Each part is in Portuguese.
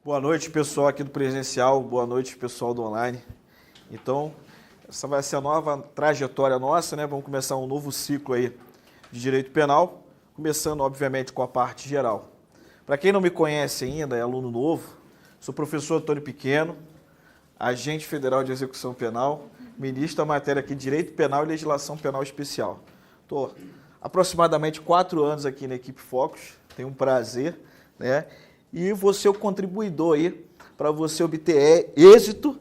Boa noite, pessoal aqui do presencial, boa noite, pessoal do online. Então, essa vai ser a nova trajetória nossa, né? Vamos começar um novo ciclo aí de direito penal, começando, obviamente, com a parte geral. Para quem não me conhece ainda, é aluno novo, sou professor Antônio Pequeno, agente federal de execução penal, ministro da matéria aqui de Direito Penal e Legislação Penal Especial. Estou aproximadamente 4 anos aqui na equipe Focus, tenho um prazer, né? E vou ser o contribuidor aí para você obter êxito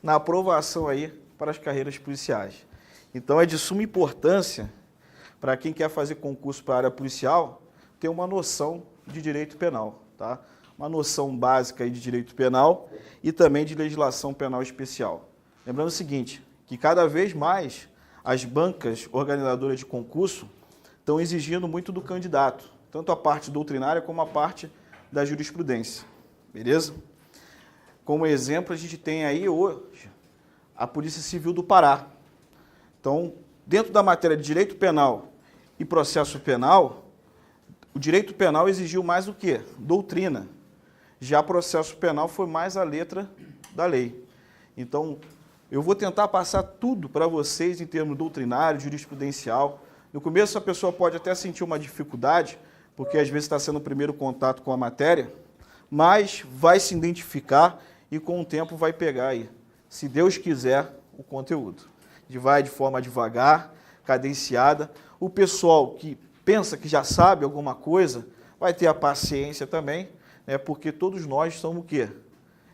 na aprovação aí para as carreiras policiais. Então é de suma importância para quem quer fazer concurso para a área policial ter uma noção de direito penal, tá? Uma noção básica aí de direito penal e também de legislação penal especial. Lembrando o seguinte, que cada vez mais as bancas organizadoras de concurso estão exigindo muito do candidato, tanto a parte doutrinária como a parte da jurisprudência, beleza? Como exemplo, a gente tem aí hoje a Polícia Civil do Pará. Então, dentro da matéria de direito penal e processo penal, o direito penal exigiu mais o quê? Doutrina. Já processo penal foi mais a letra da lei. Então, eu vou tentar passar tudo para vocês em termos doutrinário, jurisprudencial. No começo, a pessoa pode até sentir uma dificuldade, porque às vezes está sendo o primeiro contato com a matéria, mas vai se identificar e com o tempo vai pegar aí, se Deus quiser, o conteúdo. Vai de forma devagar, cadenciada. O pessoal que pensa que já sabe alguma coisa, vai ter a paciência também, né, porque todos nós somos o quê?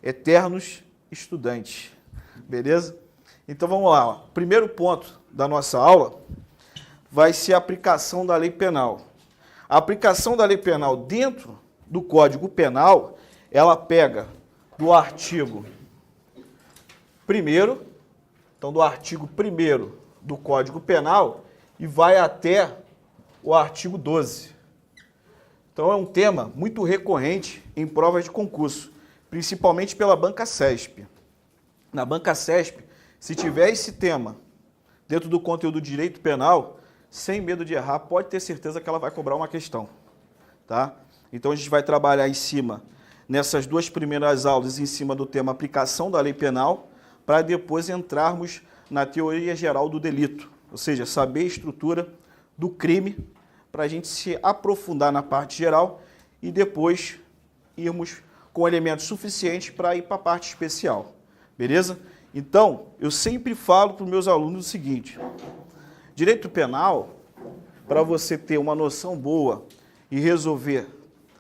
Eternos estudantes, beleza? Então vamos lá, ó. Primeiro ponto da nossa aula vai ser a aplicação da lei penal. A aplicação da lei penal dentro do Código Penal, ela pega do artigo 1º, então do artigo 1º do Código Penal e vai até o artigo 12. Então é um tema muito recorrente em provas de concurso, principalmente pela banca CESP. Na banca CESP, se tiver esse tema dentro do conteúdo de direito penal, sem medo de errar, pode ter certeza que ela vai cobrar uma questão, tá? Então a gente vai trabalhar em cima, nessas 2 primeiras aulas, em cima do tema aplicação da lei penal, para depois entrarmos na teoria geral do delito, ou seja, saber a estrutura do crime, para a gente se aprofundar na parte geral e depois irmos com elementos suficientes para ir para a parte especial, beleza? Então, eu sempre falo para os meus alunos o seguinte: direito penal, para você ter uma noção boa e resolver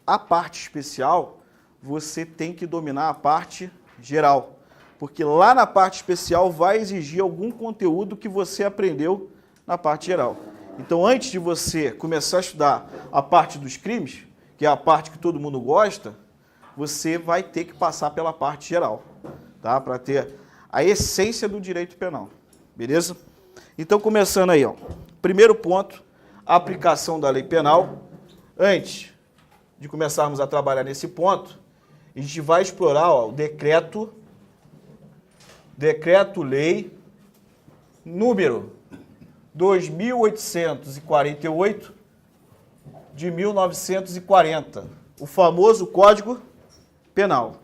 a parte especial, você tem que dominar a parte geral. Porque lá na parte especial vai exigir algum conteúdo que você aprendeu na parte geral. Então, antes de você começar a estudar a parte dos crimes, que é a parte que todo mundo gosta, você vai ter que passar pela parte geral, tá? Para ter a essência do direito penal, beleza? Então, começando aí, ó. Primeiro ponto, a aplicação da lei penal. Antes de começarmos a trabalhar nesse ponto, a gente vai explorar, ó, o Decreto-Lei número 2848 de 1940, o famoso Código Penal.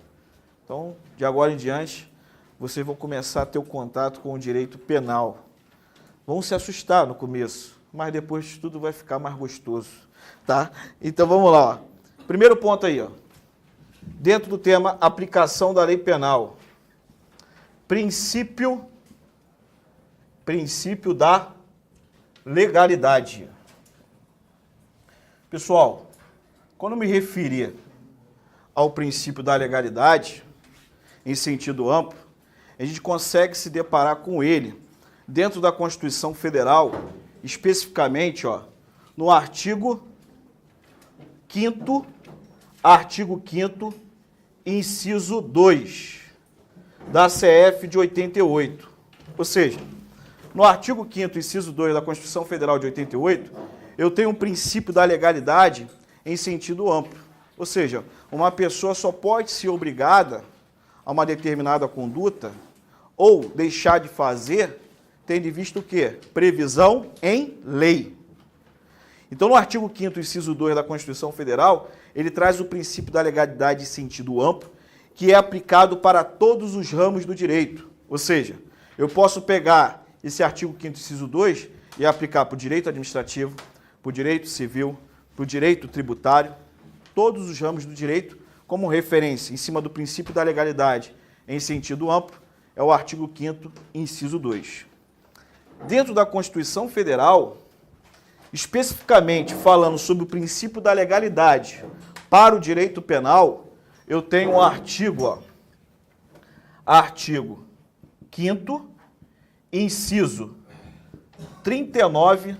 Então, de agora em diante, vocês vão começar a ter o contato com o direito penal. Vão se assustar no começo, mas depois tudo vai ficar mais gostoso, tá? Então vamos lá, ó. Primeiro ponto aí, ó. Dentro do tema aplicação da lei penal. Princípio da legalidade. Pessoal, quando me referir ao princípio da legalidade, em sentido amplo, a gente consegue se deparar com ele dentro da Constituição Federal, especificamente, ó, no artigo 5º, inciso 2, da CF de 88. Ou seja, no artigo 5º, inciso 2 da Constituição Federal de 88, eu tenho um princípio da legalidade em sentido amplo. Ou seja, uma pessoa só pode ser obrigada a uma determinada conduta ou deixar de fazer, tendo em vista o quê? Previsão em lei. Então, no artigo 5º, inciso 2 da Constituição Federal, ele traz o princípio da legalidade em sentido amplo que é aplicado para todos os ramos do direito. Ou seja, eu posso pegar esse artigo 5º, inciso 2 e aplicar para o direito administrativo, para o direito civil, para o direito tributário, todos os ramos do direito, como referência em cima do princípio da legalidade em sentido amplo, é o artigo 5º, inciso 2. Dentro da Constituição Federal, especificamente falando sobre o princípio da legalidade para o direito penal, eu tenho um artigo 5º, inciso 39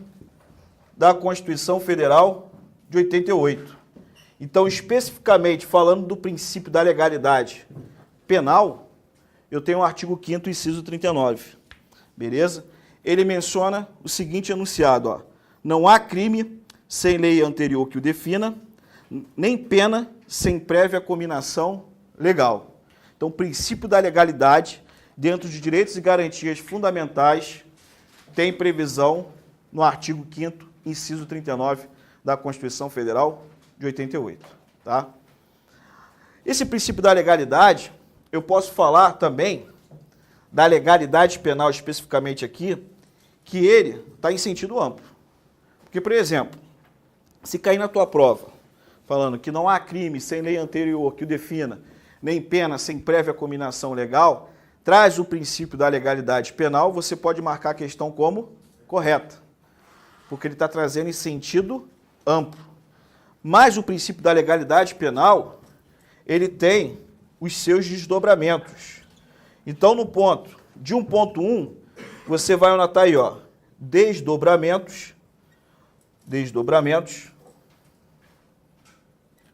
da Constituição Federal de 88. Então, especificamente falando do princípio da legalidade penal, eu tenho o artigo 5º, inciso 39. Beleza? Ele menciona o seguinte enunciado, ó: não há crime sem lei anterior que o defina, nem pena sem prévia cominação legal. Então, o princípio da legalidade, dentro de direitos e garantias fundamentais, tem previsão no artigo 5º, inciso 39 da Constituição Federal de 88. Tá? Esse princípio da legalidade, eu posso falar também da legalidade penal especificamente aqui, que ele está em sentido amplo. Porque, por exemplo, se cair na tua prova, falando que não há crime sem lei anterior que o defina, nem pena sem prévia cominação legal, traz o princípio da legalidade penal, você pode marcar a questão como correta, porque ele está trazendo em sentido amplo. Mas o princípio da legalidade penal, ele tem os seus desdobramentos. Então, no ponto de 1.1, você vai anotar aí, ó, desdobramentos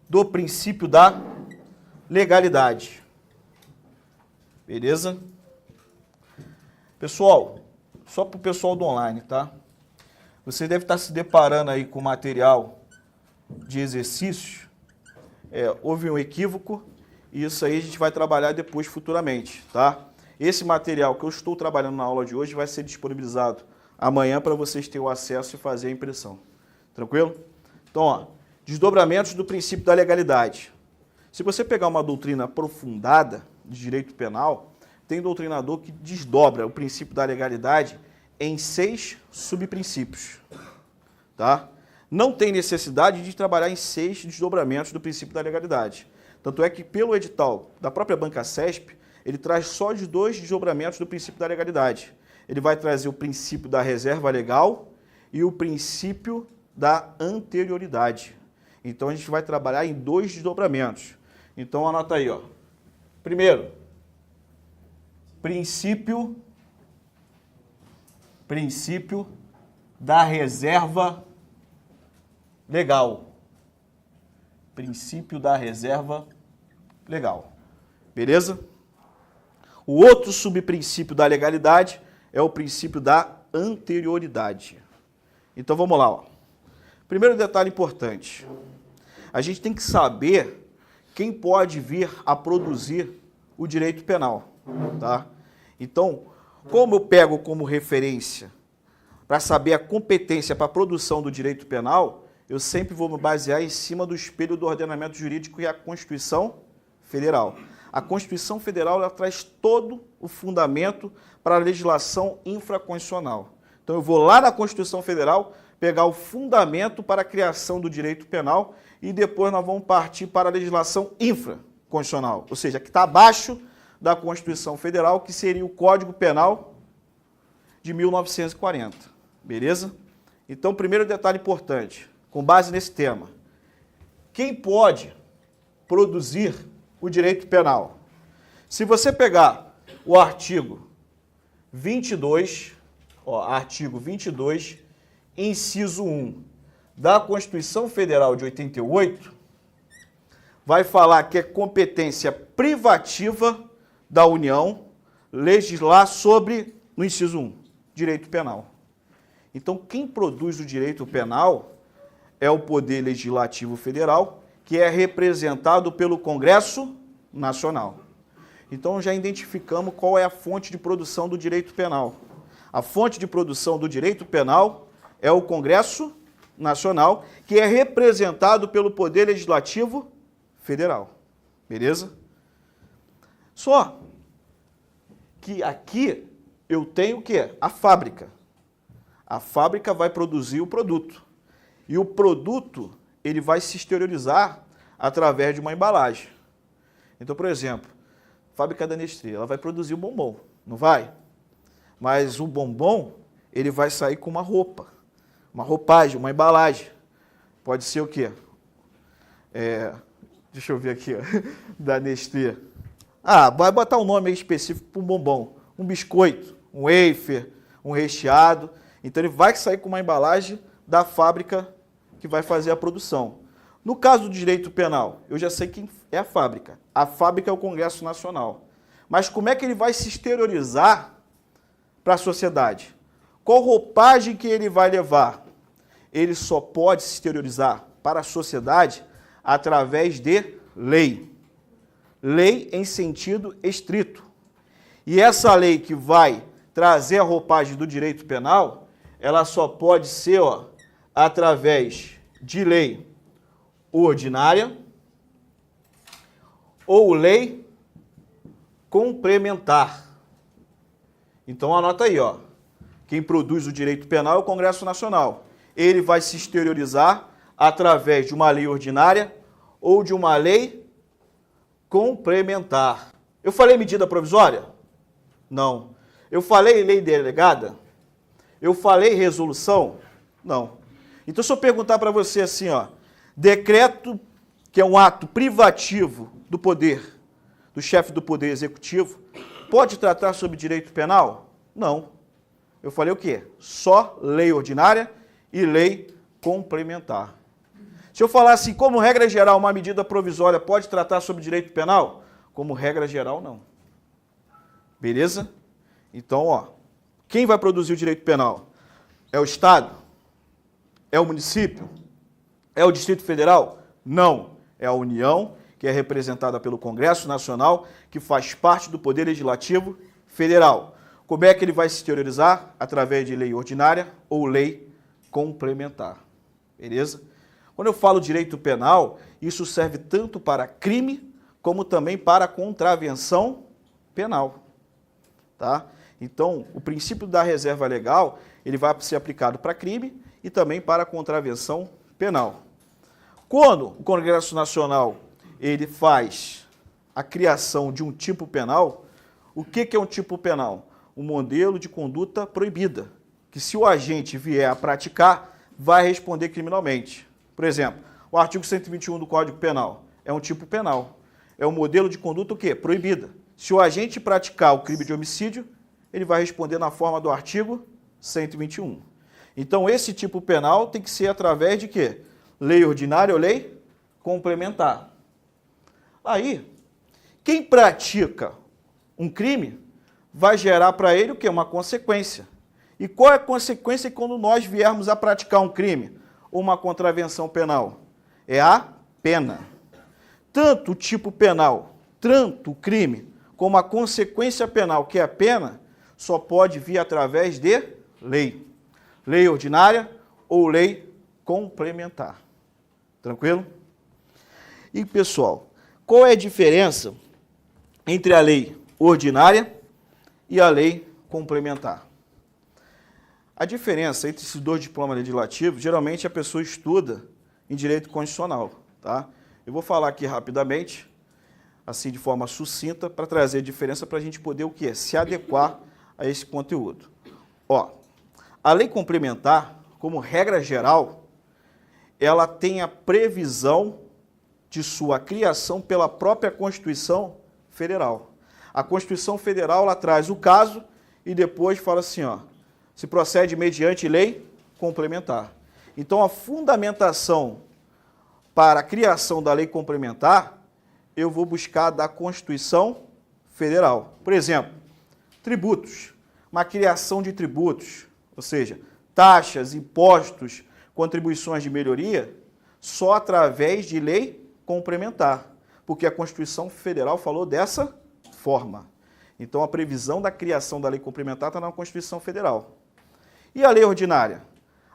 do princípio da legalidade. Beleza? Pessoal, só para o pessoal do online, tá? Você deve estar se deparando aí com material de exercícios. Houve um equívoco e isso aí a gente vai trabalhar depois futuramente, tá? Esse material que eu estou trabalhando na aula de hoje vai ser disponibilizado amanhã para vocês terem o acesso e fazer a impressão. Tranquilo? Então, ó, desdobramentos do princípio da legalidade. Se você pegar uma doutrina aprofundada de direito penal, tem doutrinador que desdobra o princípio da legalidade em 6 subprincípios. Tá? Não tem necessidade de trabalhar em 6 desdobramentos do princípio da legalidade. Tanto é que, pelo edital da própria Banca CESP, ele traz só de 2 desdobramentos do princípio da legalidade. Ele vai trazer o princípio da reserva legal e o princípio da anterioridade. Então, a gente vai trabalhar em 2 desdobramentos. Então, anota aí, ó. Primeiro, princípio da reserva legal. Princípio da reserva legal. Beleza? O outro subprincípio da legalidade é o princípio da anterioridade. Então, vamos lá, ó. Primeiro detalhe importante. A gente tem que saber quem pode vir a produzir o direito penal, tá? Então, como eu pego como referência para saber a competência para a produção do direito penal, eu sempre vou me basear em cima do espelho do ordenamento jurídico e a Constituição Federal. A Constituição Federal ela traz todo o fundamento para a legislação infraconstitucional. Então, eu vou lá na Constituição Federal pegar o fundamento para a criação do direito penal e depois nós vamos partir para a legislação infraconstitucional, ou seja, que está abaixo da Constituição Federal, que seria o Código Penal de 1940. Beleza? Então, primeiro detalhe importante, com base nesse tema, quem pode produzir o direito penal? Se você pegar o artigo 22, artigo 22, inciso 1 da Constituição Federal de 88, vai falar que é competência privativa da União legislar sobre, no inciso 1, direito penal. Então, quem produz o direito penal é o Poder Legislativo Federal, que é representado pelo Congresso Nacional. Então, já identificamos qual é a fonte de produção do direito penal. A fonte de produção do direito penal é o Congresso Nacional, que é representado pelo Poder Legislativo Federal. Beleza? Só que aqui eu tenho o quê? A fábrica. A fábrica vai produzir o produto. E o produto, ele vai se exteriorizar através de uma embalagem. Então, por exemplo, a fábrica da Nestlé, ela vai produzir o bombom, não vai? Mas o bombom, ele vai sair com uma roupa, uma roupagem, uma embalagem. Pode ser o quê? Deixa eu ver aqui, ó, da Nestlé. Vai botar um nome aí específico para um bombom. Um biscoito, um wafer, um recheado. Então ele vai sair com uma embalagem da fábrica que vai fazer a produção. No caso do direito penal, eu já sei quem é a fábrica. A fábrica é o Congresso Nacional. Mas como é que ele vai se exteriorizar para a sociedade? Qual roupagem que ele vai levar? Ele só pode se exteriorizar para a sociedade através de lei. Lei em sentido estrito. E essa lei que vai trazer a roupagem do direito penal, ela só pode ser através de lei ordinária ou lei complementar. Então anota aí, quem produz o direito penal é o Congresso Nacional. Ele vai se exteriorizar através de uma lei ordinária ou de uma lei complementar. Eu falei medida provisória? Não. Eu falei lei delegada? Eu falei resolução? Não. Então, se eu perguntar para você assim, decreto, que é um ato privativo do poder, do chefe do poder executivo, pode tratar sobre direito penal? Não. Eu falei o quê? Só lei ordinária e lei complementar. Se eu falar assim, como regra geral, uma medida provisória pode tratar sobre direito penal? Como regra geral, não. Beleza? Então, quem vai produzir o direito penal? É o Estado? É o município? É o Distrito Federal? Não. É a União, que é representada pelo Congresso Nacional, que faz parte do Poder Legislativo Federal. Como é que ele vai se exteriorizar? Através de lei ordinária ou lei complementar. Beleza? Quando eu falo direito penal, isso serve tanto para crime, como também para contravenção penal. Tá? Então, o princípio da reserva legal, ele vai ser aplicado para crime e também para contravenção penal. Quando o Congresso Nacional ele faz a criação de um tipo penal, o que é um tipo penal? Um modelo de conduta proibida, que se o agente vier a praticar, vai responder criminalmente. Por exemplo, o artigo 121 do Código Penal é um tipo penal. É um modelo de conduta o quê? Proibida. Se o agente praticar o crime de homicídio, ele vai responder na forma do artigo 121. Então, esse tipo penal tem que ser através de quê? Lei ordinária ou lei complementar. Aí, quem pratica um crime vai gerar para ele o quê? Uma consequência. E qual é a consequência quando nós viermos a praticar um crime ou uma contravenção penal? É a pena. Tanto o tipo penal, tanto o crime, como a consequência penal, que é a pena, só pode vir através de lei. Lei ordinária ou lei complementar. Tranquilo? E, pessoal, qual é a diferença entre a lei ordinária e a lei complementar? A diferença entre esses dois diplomas legislativos, geralmente a pessoa estuda em direito constitucional. Tá? Eu vou falar aqui rapidamente, assim de forma sucinta, para trazer a diferença para a gente poder o quê? Se adequar a esse conteúdo. A lei complementar, como regra geral, ela tem a previsão de sua criação pela própria Constituição Federal. A Constituição Federal ela traz o caso e depois fala assim, se procede mediante lei complementar. Então, a fundamentação para a criação da lei complementar, eu vou buscar da Constituição Federal. Por exemplo, tributos, uma criação de tributos, ou seja, taxas, impostos, contribuições de melhoria, só através de lei complementar, porque a Constituição Federal falou dessa forma. Então, a previsão da criação da lei complementar está na Constituição Federal. E a lei ordinária?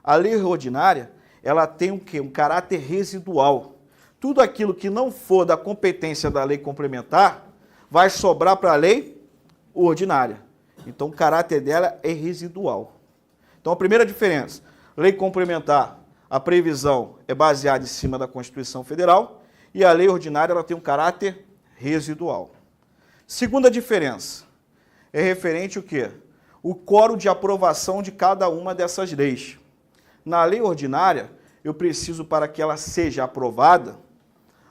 A lei ordinária, ela tem o quê? Um caráter residual. Tudo aquilo que não for da competência da lei complementar vai sobrar para a lei ordinária. Então, o caráter dela é residual. Então, a primeira diferença, lei complementar, a previsão é baseada em cima da Constituição Federal e a lei ordinária ela tem um caráter residual. Segunda diferença é referente ao quê? O quórum de aprovação de cada uma dessas leis. Na lei ordinária, eu preciso, para que ela seja aprovada,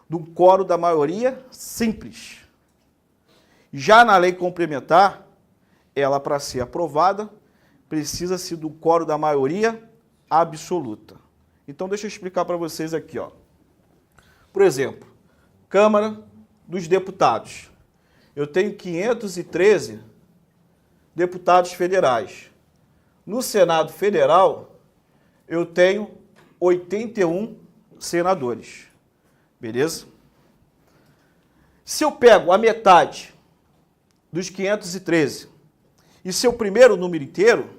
do quórum da maioria simples. Já na lei complementar, ela, para ser aprovada, precisa-se do quórum da maioria absoluta. Então, deixa eu explicar para vocês aqui, ó. Por exemplo, Câmara dos Deputados. Eu tenho 513 deputados federais. No Senado Federal, eu tenho 81 senadores. Beleza? Se eu pego a metade dos 513 e seu primeiro número inteiro,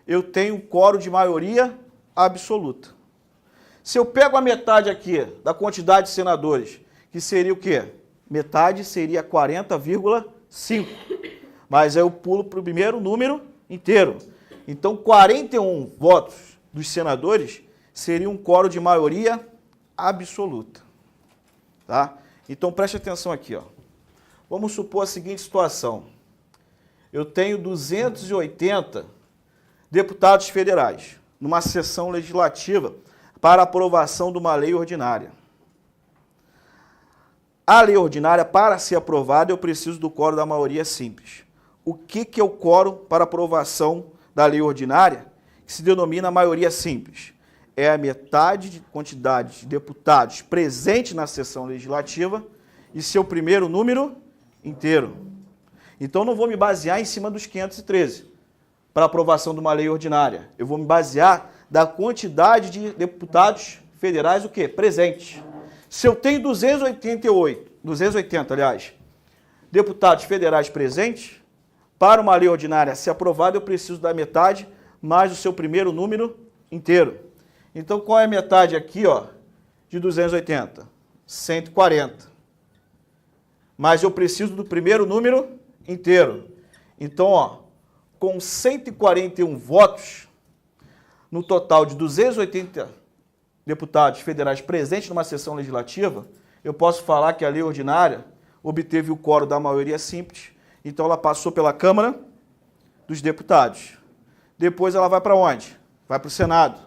eu tenho quórum de maioria absoluta. Se eu pego a metade aqui da quantidade de senadores, que seria o quê? Metade seria 40,5. Mas aí eu pulo para o primeiro número inteiro. Então, 41 votos dos senadores seria um quórum de maioria absoluta. Tá? Então, preste atenção aqui, ó. Vamos supor a seguinte situação. Eu tenho 280 deputados federais numa sessão legislativa para aprovação de uma lei ordinária. A lei ordinária, para ser aprovada, eu preciso do quórum da maioria simples. O que é o quórum para aprovação da lei ordinária, que se denomina maioria simples? É a metade de quantidade de deputados presentes na sessão legislativa e seu primeiro número inteiro. Então, não vou me basear em cima dos 513 para aprovação de uma lei ordinária. Eu vou me basear da quantidade de deputados federais, o quê? Presentes. Se eu tenho 280, deputados federais presentes, para uma lei ordinária ser aprovada, eu preciso da metade mais o seu primeiro número inteiro. Então, qual é a metade aqui, ó, de 280? 140. Mas eu preciso do primeiro número inteiro. Então, ó, com 141 votos, no total de 280 deputados federais presentes numa sessão legislativa, eu posso falar que a lei ordinária obteve o quórum da maioria simples, então ela passou pela Câmara dos Deputados. Depois ela vai para onde? Vai para o Senado.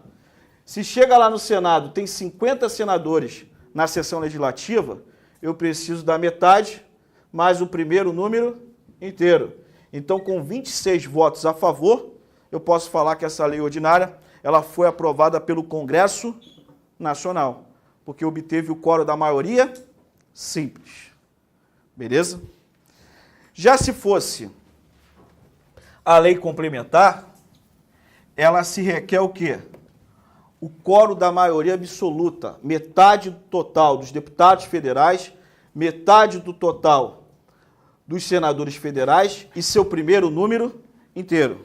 Se chega lá no Senado, tem 50 senadores na sessão legislativa, eu preciso da metade mais o primeiro número inteiro. Então, com 26 votos a favor, eu posso falar que essa lei ordinária ela foi aprovada pelo Congresso Nacional, porque obteve o quórum da maioria simples. Beleza? Já se fosse a lei complementar, ela se requer o quê? O quórum da maioria absoluta, metade do total dos deputados federais, metade do total dos senadores federais e seu primeiro número inteiro.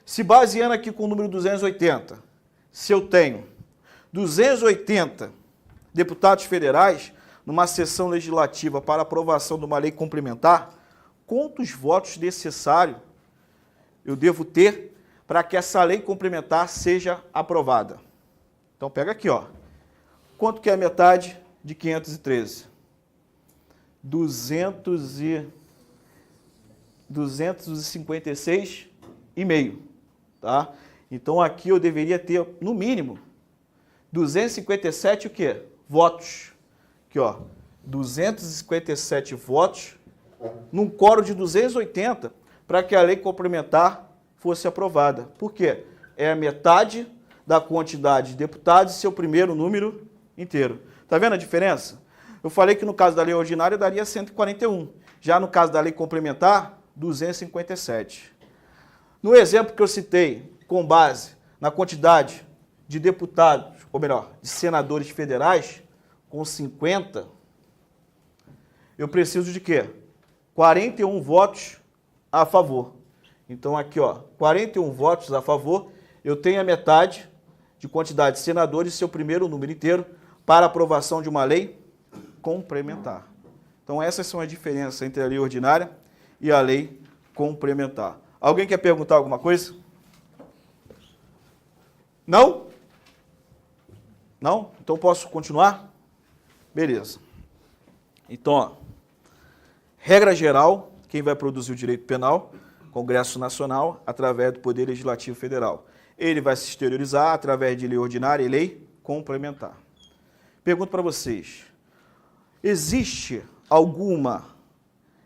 Se baseando aqui com o número 280, se eu tenho 280 deputados federais numa sessão legislativa para aprovação de uma lei complementar, quantos votos necessários eu devo ter para que essa lei complementar seja aprovada? Então, pega aqui, ó. Quanto que é a metade de 513? 256,5, tá? Então, aqui eu deveria ter, no mínimo, 257 o quê? Votos. Aqui, ó. 257 votos num quórum de 280 para que a lei complementar fosse aprovada. Por quê? É a metade da quantidade de deputados e seu primeiro número inteiro. Tá vendo a diferença? Eu falei que no caso da lei ordinária daria 141. Já no caso da lei complementar, 257. No exemplo que eu citei, com base na quantidade de deputados, ou melhor, de senadores federais, com 50, eu preciso de quê? 41 votos a favor. Então aqui, ó, 41 votos a favor, eu tenho a metade de quantidade de senadores e seu primeiro número inteiro para aprovação de uma lei complementar. Então, essas são as diferenças entre a lei ordinária e a lei complementar. Alguém quer perguntar alguma coisa? Não? Não? Então, posso continuar? Beleza. Então, ó, regra geral, quem vai produzir o direito penal? Congresso Nacional, através do Poder Legislativo Federal. Ele vai se exteriorizar através de lei ordinária e lei complementar. Pergunto para vocês, existe alguma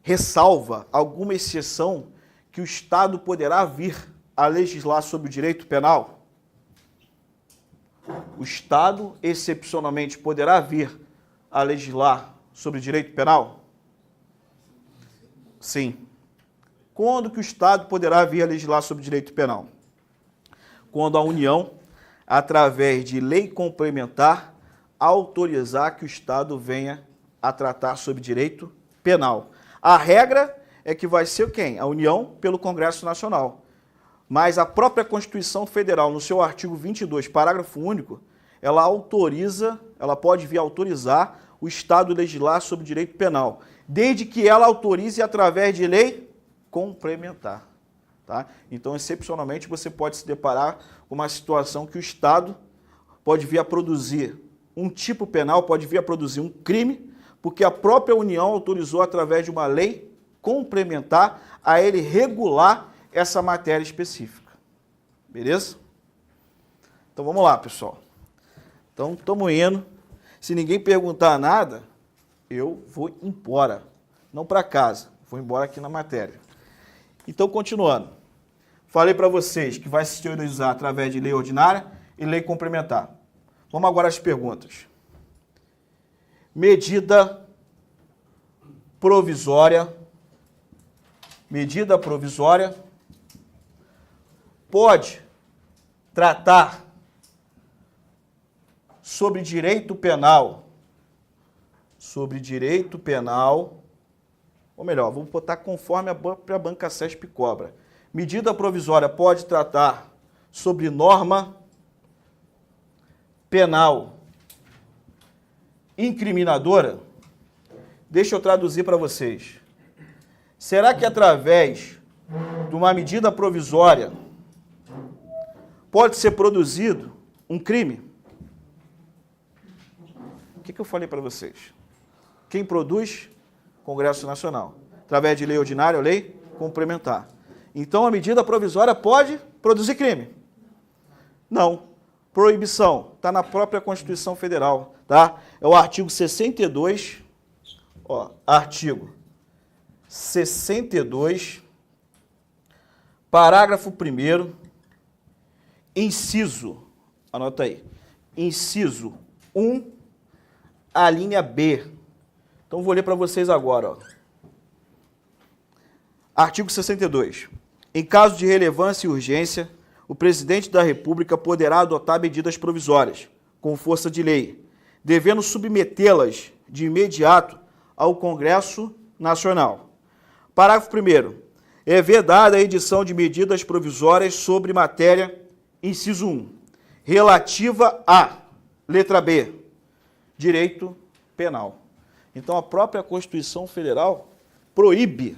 ressalva, alguma exceção que o Estado poderá vir a legislar sobre o direito penal? O Estado, excepcionalmente, poderá vir a legislar sobre o direito penal? Sim. Quando que o Estado poderá vir a legislar sobre o direito penal? Quando a União, através de lei complementar, autorizar que o Estado venha a tratar sobre direito penal. A regra é que vai ser quem? A União pelo Congresso Nacional. Mas a própria Constituição Federal, no seu artigo 22, parágrafo único, ela autoriza, ela pode vir a autorizar o Estado legislar sobre direito penal, desde que ela autorize através de lei complementar. Tá? Então, excepcionalmente, você pode se deparar com uma situação que o Estado pode vir a produzir um tipo penal, pode vir a produzir um crime, porque a própria União autorizou, através de uma lei complementar, a ele regular essa matéria específica. Beleza? Então, vamos lá, pessoal. Então, estamos indo. Se ninguém perguntar nada, eu vou embora. Não para casa, vou embora aqui na matéria. Então, continuando. Falei para vocês que vai se exteriorizar através de lei ordinária e lei complementar. Vamos agora às perguntas. Medida provisória. Medida provisória pode tratar sobre direito penal. Sobre direito penal. Ou melhor, vamos botar conforme a própria banca CESP cobra. Medida provisória pode tratar sobre norma penal incriminadora? Deixa eu traduzir para vocês. Será que através de uma medida provisória pode ser produzido um crime? O que eu falei para vocês? Quem produz? Congresso Nacional. Através de lei ordinária ou lei complementar. Então, a medida provisória pode produzir crime? Não. Proibição. Está na própria Constituição Federal. Tá? É o artigo 62. Ó, artigo 62, parágrafo 1º, inciso, anota aí, inciso 1, a linha B. Então, vou ler para vocês agora. Ó. Artigo 62. Em caso de relevância e urgência, o presidente da República poderá adotar medidas provisórias, com força de lei, devendo submetê-las de imediato ao Congresso Nacional. Parágrafo 1º. É vedada a edição de medidas provisórias sobre matéria, inciso 1, relativa a, letra B, direito penal. Então, a própria Constituição Federal proíbe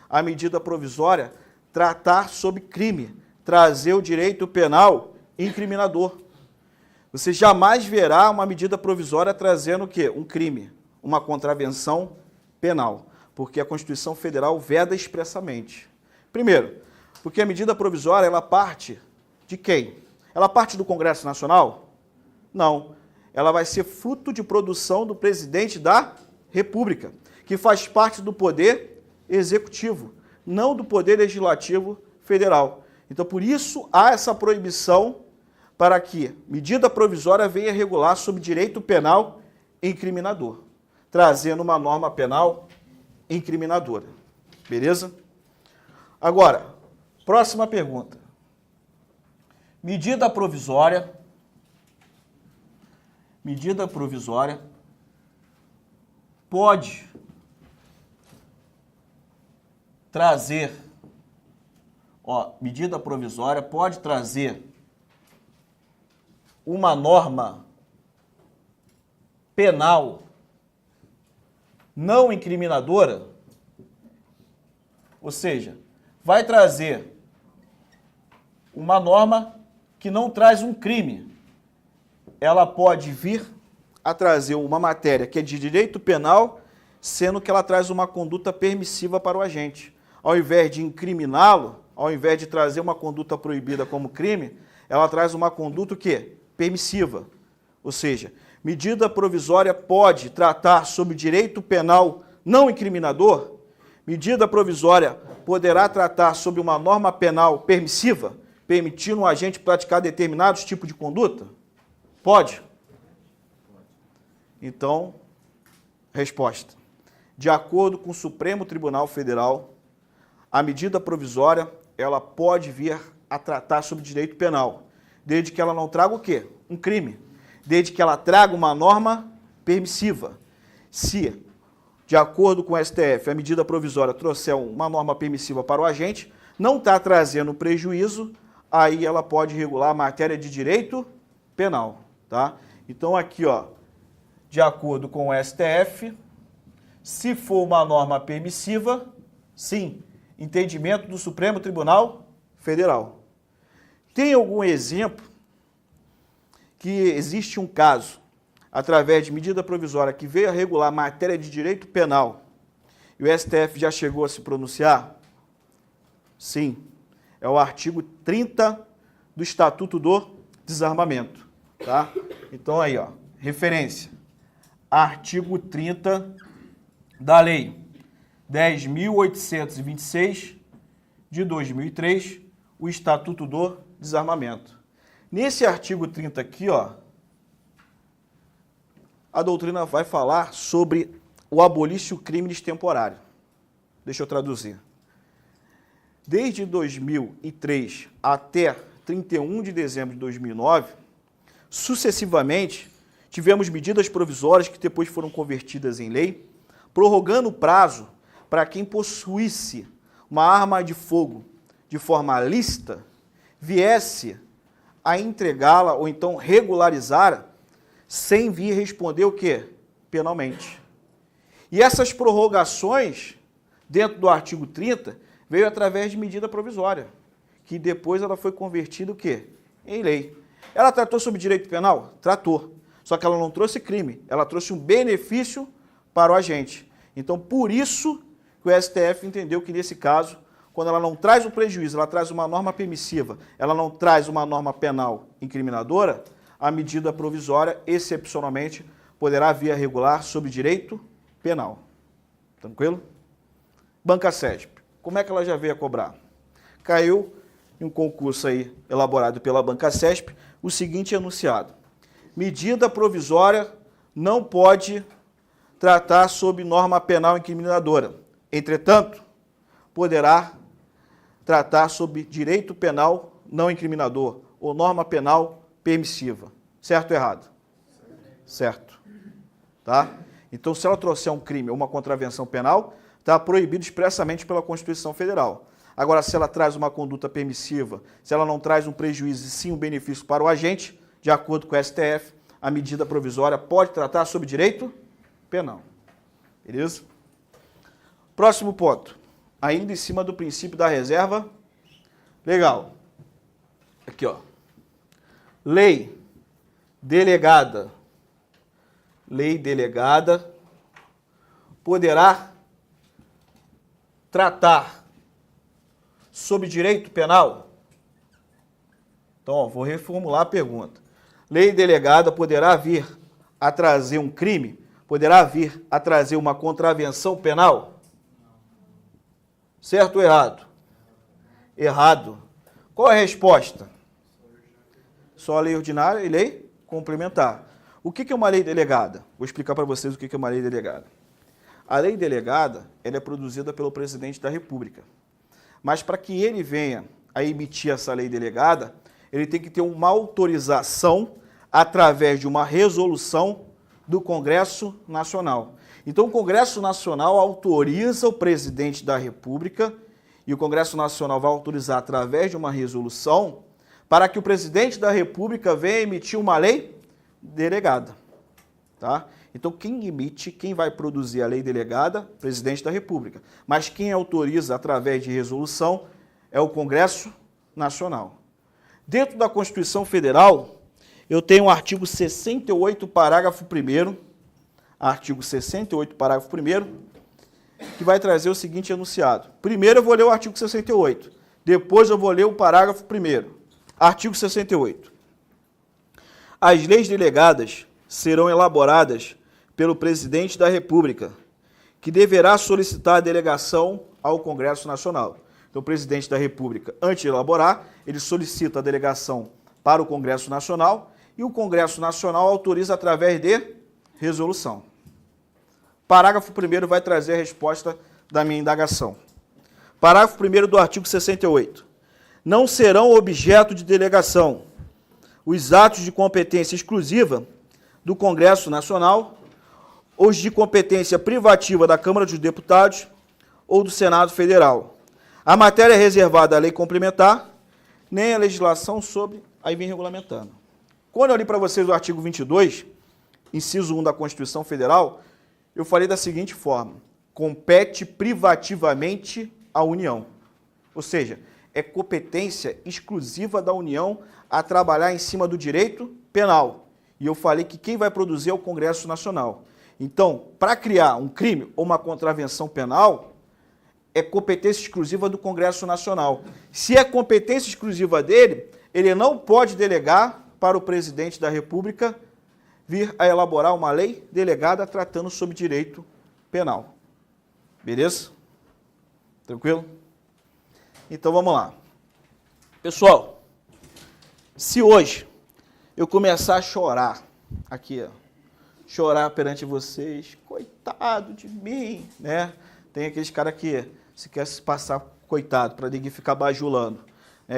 a medida provisória tratar sobre crime, trazer o direito penal incriminador. Você jamais verá uma medida provisória trazendo o quê? Um crime, uma contravenção penal, porque a Constituição Federal veda expressamente. Primeiro, porque a medida provisória, ela parte de quem? Ela parte do Congresso Nacional? Não. Ela vai ser fruto de produção do presidente da República, que faz parte do Poder Executivo, não do Poder Legislativo Federal. Então, por isso, há essa proibição para que medida provisória venha regular sobre direito penal incriminador, trazendo uma norma penal incriminadora. Beleza? Agora, próxima pergunta. Medida provisória pode trazer, medida provisória pode trazer uma norma penal não incriminadora, ou seja, vai trazer uma norma que não traz um crime. Ela pode vir a trazer uma matéria que é de direito penal, sendo que ela traz uma conduta permissiva para o agente. Ao invés de incriminá-lo, ao invés de trazer uma conduta proibida como crime, ela traz uma conduta o quê? Permissiva. Ou seja, medida provisória pode tratar sobre direito penal não incriminador? Medida provisória poderá tratar sobre uma norma penal permissiva, permitindo um agente praticar determinados tipos de conduta? Pode? Então, resposta. De acordo com o Supremo Tribunal Federal, a medida provisória ela pode vir a tratar sobre direito penal, desde que ela não traga o quê? Um crime. Desde que ela traga uma norma permissiva. Se, de acordo com o STF, a medida provisória trouxer uma norma permissiva para o agente, não está trazendo prejuízo, aí ela pode regular a matéria de direito penal. Tá? Então aqui, ó, de acordo com o STF, se for uma norma permissiva, sim, entendimento do Supremo Tribunal Federal. Tem algum exemplo que existe um caso, através de medida provisória, que veio a regular matéria de direito penal, e o STF já chegou a se pronunciar? Sim, é o artigo 30 do Estatuto do Desarmamento. Tá? Então aí, ó, referência, artigo 30 da Lei 10.826 de 2003, o Estatuto do Desarmamento. Nesse artigo 30 aqui, ó, a doutrina vai falar sobre o abolício crimes temporário. Deixa eu traduzir. Desde 2003 até 31 de dezembro de 2009, sucessivamente, tivemos medidas provisórias que depois foram convertidas em lei, prorrogando o prazo para quem possuísse uma arma de fogo de forma lícita, viesse a entregá-la ou então regularizar sem vir responder o quê? Penalmente. E essas prorrogações, dentro do artigo 30, veio através de medida provisória, que depois ela foi convertida o quê? Em lei. Ela tratou sobre direito penal? Tratou. Só que ela não trouxe crime, ela trouxe um benefício para o agente. Então, por isso que o STF entendeu que, nesse caso, quando ela não traz um prejuízo, ela traz uma norma permissiva, ela não traz uma norma penal incriminadora, a medida provisória, excepcionalmente, poderá vir a regular sobre direito penal. Tranquilo? Banca CESP. Como é que ela já veio a cobrar? Caiu em um concurso aí elaborado pela Banca CESP o seguinte enunciado: medida provisória não pode tratar sob norma penal incriminadora. Entretanto, poderá tratar sob direito penal não incriminador ou norma penal permissiva. Certo ou errado? Certo. Tá? Então, se ela trouxer um crime ou uma contravenção penal, está proibido expressamente pela Constituição Federal. Agora, se ela traz uma conduta permissiva, se ela não traz um prejuízo e sim um benefício para o agente, de acordo com o STF, a medida provisória pode tratar sob direito penal. Beleza? Próximo ponto. Ainda em cima do princípio da reserva. Legal. Aqui, ó. Lei delegada. Lei delegada poderá tratar sob direito penal? Então, ó, vou reformular a pergunta. Lei delegada poderá vir a trazer um crime? Poderá vir a trazer uma contravenção penal? Certo ou errado? Errado. Qual é a resposta? Só a lei ordinária e lei complementar. O que é uma lei delegada? Vou explicar para vocês o que é uma lei delegada. A lei delegada ela é produzida pelo presidente da República. Mas para que ele venha a emitir essa lei delegada, ele tem que ter uma autorização através de uma resolução do Congresso Nacional. Então, o Congresso Nacional autoriza o presidente da República e o Congresso Nacional vai autorizar através de uma resolução para que o presidente da República venha emitir uma lei delegada. Tá? Então, quem emite, quem vai produzir a lei delegada? Presidente da República. Mas quem autoriza através de resolução é o Congresso Nacional. Dentro da Constituição Federal, eu tenho o artigo 68, parágrafo 1º, artigo 68, parágrafo 1º, que vai trazer o seguinte enunciado. Primeiro eu vou ler o artigo 68, depois eu vou ler o parágrafo 1º. Artigo 68. As leis delegadas serão elaboradas pelo Presidente da República, que deverá solicitar a delegação ao Congresso Nacional. Então, o Presidente da República, antes de elaborar, ele solicita a delegação para o Congresso Nacional e o Congresso Nacional autoriza através de resolução. Parágrafo 1º vai trazer a resposta da minha indagação. Parágrafo 1º do artigo 68. Não serão objeto de delegação os atos de competência exclusiva do Congresso Nacional, os de competência privativa da Câmara dos Deputados ou do Senado Federal. A matéria é reservada à lei complementar, nem a legislação sobre, aí vem regulamentando. Quando eu li para vocês o artigo 22, inciso 1 da Constituição Federal, eu falei da seguinte forma: compete privativamente à União. Ou seja, é competência exclusiva da União a trabalhar em cima do direito penal. E eu falei que quem vai produzir é o Congresso Nacional. Então, para criar um crime ou uma contravenção penal, é competência exclusiva do Congresso Nacional. Se é competência exclusiva dele, ele não pode delegar para o Presidente da República vir a elaborar uma lei delegada tratando sobre direito penal. Beleza? Tranquilo? Então, vamos lá. Pessoal, se hoje eu começar a chorar, aqui, ó, chorar perante vocês, coitado de mim, né? Tem aqueles caras que se quer se passar coitado, para ninguém ficar bajulando.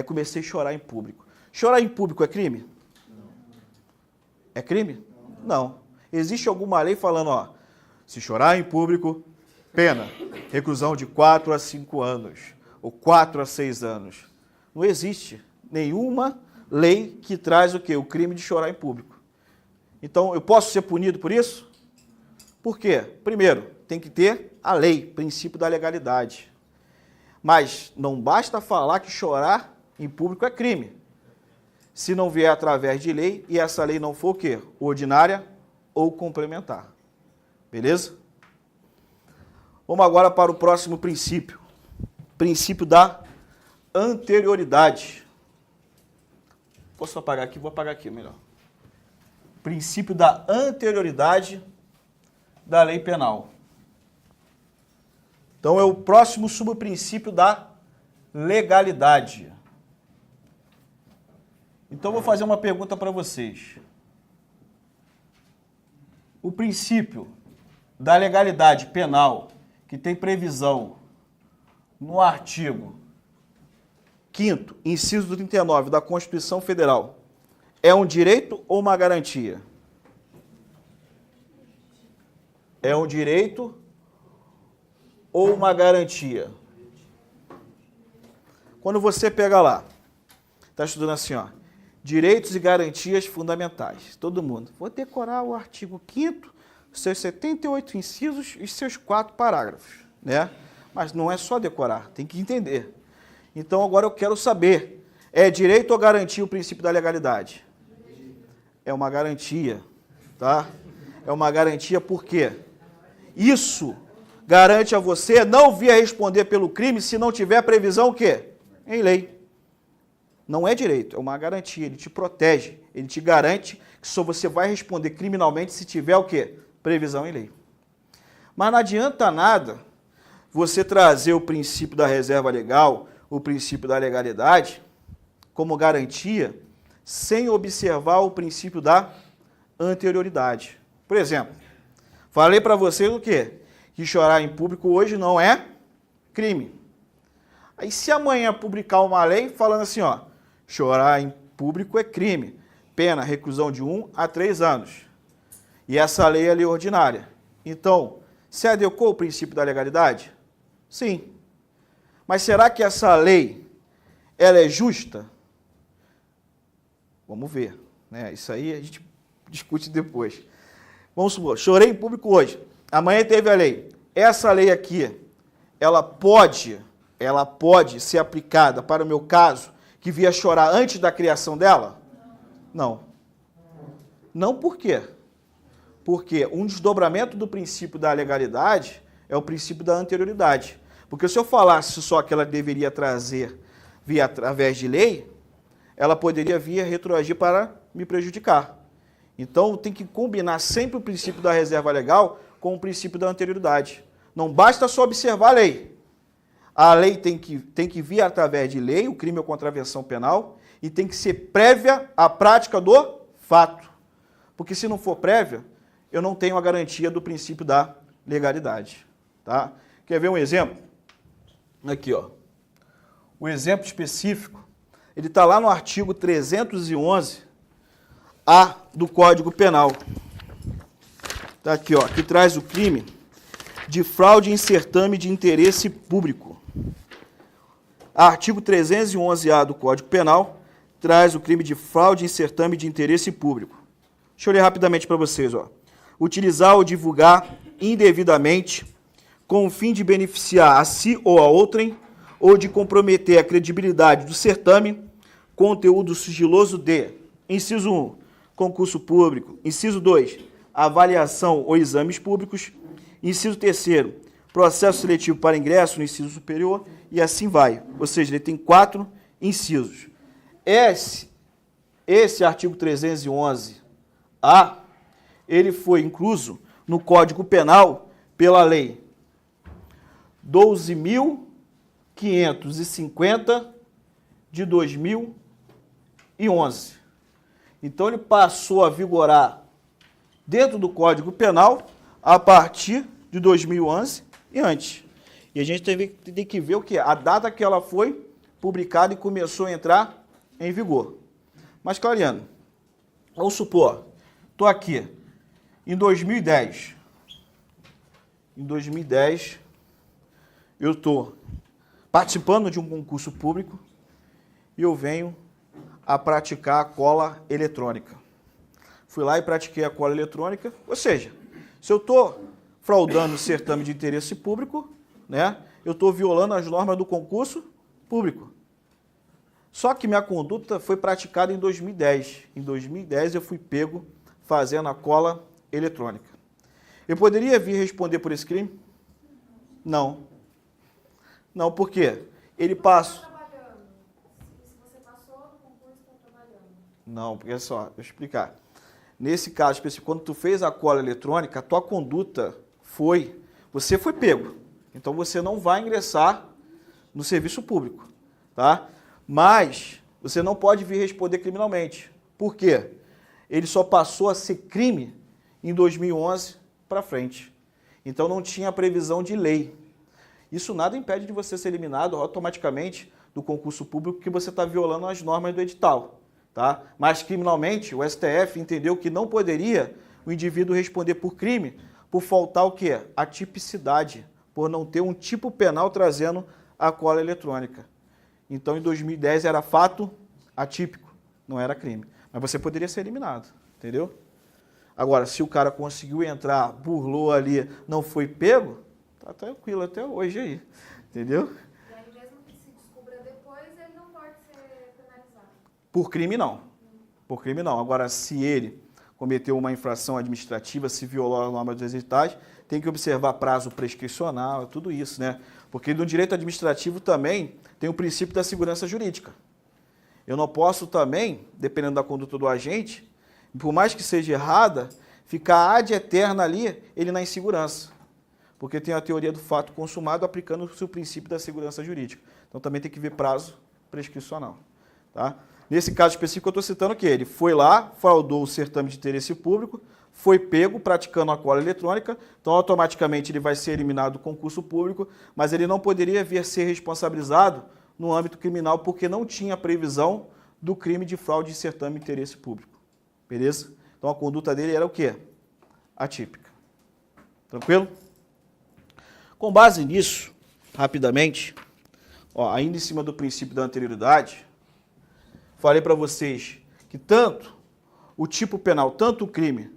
Comecei a chorar em público. Chorar em público é crime? Não. É crime? Não. Existe alguma lei falando, ó, se chorar em público, pena, reclusão de 4 a 5 anos, ou 4 a 6 anos. Não existe nenhuma lei que traz o quê? O crime de chorar em público. Então, eu posso ser punido por isso? Por quê? Primeiro, tem que ter a lei, princípio da legalidade. Mas não basta falar que chorar em público é crime. Se não vier através de lei e essa lei não for o quê? Ordinária ou complementar. Beleza? Vamos agora para o próximo princípio. Princípio da anterioridade. Posso apagar aqui? Vou apagar aqui, melhor. Princípio da anterioridade da lei penal. Então, é o próximo subprincípio da legalidade. Então, vou fazer uma pergunta para vocês. O princípio da legalidade penal, que tem previsão no artigo 5º, inciso 39 da Constituição Federal, é um direito ou uma garantia? É um direito ou uma garantia? Quando você pega lá, está estudando assim, ó, direitos e garantias fundamentais. Todo mundo. Vou decorar o artigo 5º, seus 78 incisos e seus 4 parágrafos, né? Mas não é só decorar, tem que entender. Então, agora eu quero saber, é direito ou garantia o princípio da legalidade? É uma garantia, tá? É uma garantia por quê? Isso garante a você não vir a responder pelo crime se não tiver previsão o quê? Em lei. Não é direito, é uma garantia, ele te protege, ele te garante que só você vai responder criminalmente se tiver o quê? Previsão em lei. Mas não adianta nada você trazer o princípio da reserva legal, o princípio da legalidade, como garantia, sem observar o princípio da anterioridade. Por exemplo, falei para vocês o quê? Que chorar em público hoje não é crime. Aí se amanhã publicar uma lei falando assim, ó, chorar em público é crime, pena, reclusão de 1 a 3 anos. E essa lei é lei ordinária. Então, se adequou o princípio da legalidade? Sim. Mas será que essa lei, ela é justa? Vamos ver, né? Isso aí a gente discute depois. Vamos supor, chorei em público hoje. Amanhã teve a lei. Essa lei aqui, ela pode ser aplicada para o meu caso, que via chorar antes da criação dela? Não. Não por quê? Porque um desdobramento do princípio da legalidade é o princípio da anterioridade. Porque se eu falasse só que ela deveria trazer via através de lei, ela poderia vir retroagir para me prejudicar. Então, tem que combinar sempre o princípio da reserva legal com o princípio da anterioridade. Não basta só observar a lei. A lei tem que vir através de lei, o crime ou contravenção penal, e tem que ser prévia à prática do fato. Porque se não for prévia, eu não tenho a garantia do princípio da legalidade. Tá? Quer ver um exemplo? Aqui, ó. O exemplo específico, ele está lá no artigo 311-A do Código Penal. Está aqui, ó, que traz o crime de fraude em certame de interesse público. Artigo 311-A do Código Penal traz o crime de fraude em certame de interesse público. Deixa eu ler rapidamente para vocês, ó. Utilizar ou divulgar indevidamente com o fim de beneficiar a si ou a outrem, ou de comprometer a credibilidade do certame, conteúdo sigiloso de, inciso 1, concurso público, inciso 2, avaliação ou exames públicos, inciso 3, processo seletivo para ingresso no inciso superior, e assim vai. Ou seja, ele tem 4 incisos. Esse artigo 311-A, ele foi incluso no Código Penal pela Lei 12.550 de 2011. Então, ele passou a vigorar dentro do Código Penal a partir de 2011 e antes. E a gente tem que ver o que? A data que ela foi publicada e começou a entrar em vigor. Mas, Clariano, vamos supor, estou aqui em 2010. Em 2010, eu estou participando de um concurso público e eu venho a praticar a cola eletrônica. Fui lá e pratiquei a cola eletrônica, ou seja, se eu estou fraudando o certame de interesse público, né, eu estou violando as normas do concurso público. Só que minha conduta foi praticada em 2010. Em 2010 eu fui pego fazendo a cola eletrônica. Eu poderia vir responder por esse crime? Não. Não, por quê? Ele passa... Se você passou no concurso, está trabalhando. Não, porque é só, deixa eu explicar. Nesse caso específico, quando tu fez a cola eletrônica, a tua conduta foi... Você foi pego. Então você não vai ingressar no serviço público, tá? Mas você não pode vir responder criminalmente. Por quê? Ele só passou a ser crime em 2011 para frente. Então não tinha previsão de lei. Isso nada impede de você ser eliminado automaticamente do concurso público que você está violando as normas do edital. Tá? Mas criminalmente o STF entendeu que não poderia o indivíduo responder por crime por faltar o quê? A tipicidade, por não ter um tipo penal trazendo a cola eletrônica. Então, em 2010 era fato atípico, não era crime. Mas você poderia ser eliminado, entendeu? Agora, se o cara conseguiu entrar, burlou ali, não foi pego, tá tranquilo até hoje aí, entendeu? E aí, mesmo que se descubra depois, ele não pode ser penalizado. Por crime, não. Por crime, não. Agora, se ele cometeu uma infração administrativa, se violou a norma dos editais, tem que observar prazo prescricional, tudo isso, né? Porque no direito administrativo também tem o princípio da segurança jurídica. Eu não posso também, dependendo da conduta do agente, por mais que seja errada, ficar ad eterna ali, ele na insegurança. Porque tem a teoria do fato consumado aplicando-se o princípio da segurança jurídica. Então também tem que ver prazo prescricional. Tá? Nesse caso específico, eu estou citando que ele foi lá, fraudou o certame de interesse público, foi pego praticando a cola eletrônica, então automaticamente ele vai ser eliminado do concurso público, mas ele não poderia vir a ser responsabilizado no âmbito criminal porque não tinha previsão do crime de fraude de certame de interesse público. Beleza? Então a conduta dele era o quê? Atípica. Tranquilo? Com base nisso, rapidamente, ó, ainda em cima do princípio da anterioridade, falei para vocês que tanto o tipo penal, tanto o crime,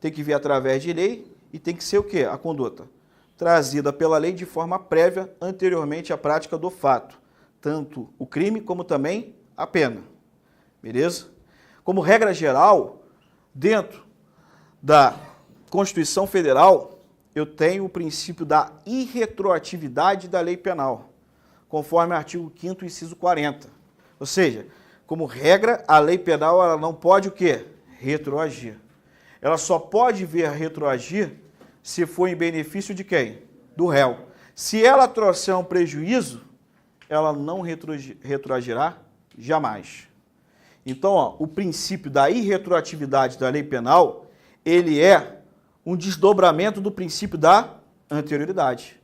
tem que vir através de lei e tem que ser o quê? A conduta trazida pela lei de forma prévia anteriormente à prática do fato, tanto o crime como também a pena. Beleza? Como regra geral, dentro da Constituição Federal, eu tenho o princípio da irretroatividade da lei penal, conforme o artigo 5º, inciso 40. Ou seja, como regra, a lei penal ela não pode o quê? Retroagir. Ela só pode vir a retroagir se for em benefício de quem? Do réu. Se ela trouxer um prejuízo, ela não retroagirá jamais. Então, ó, o princípio da irretroatividade da lei penal, ele é um desdobramento do princípio da anterioridade.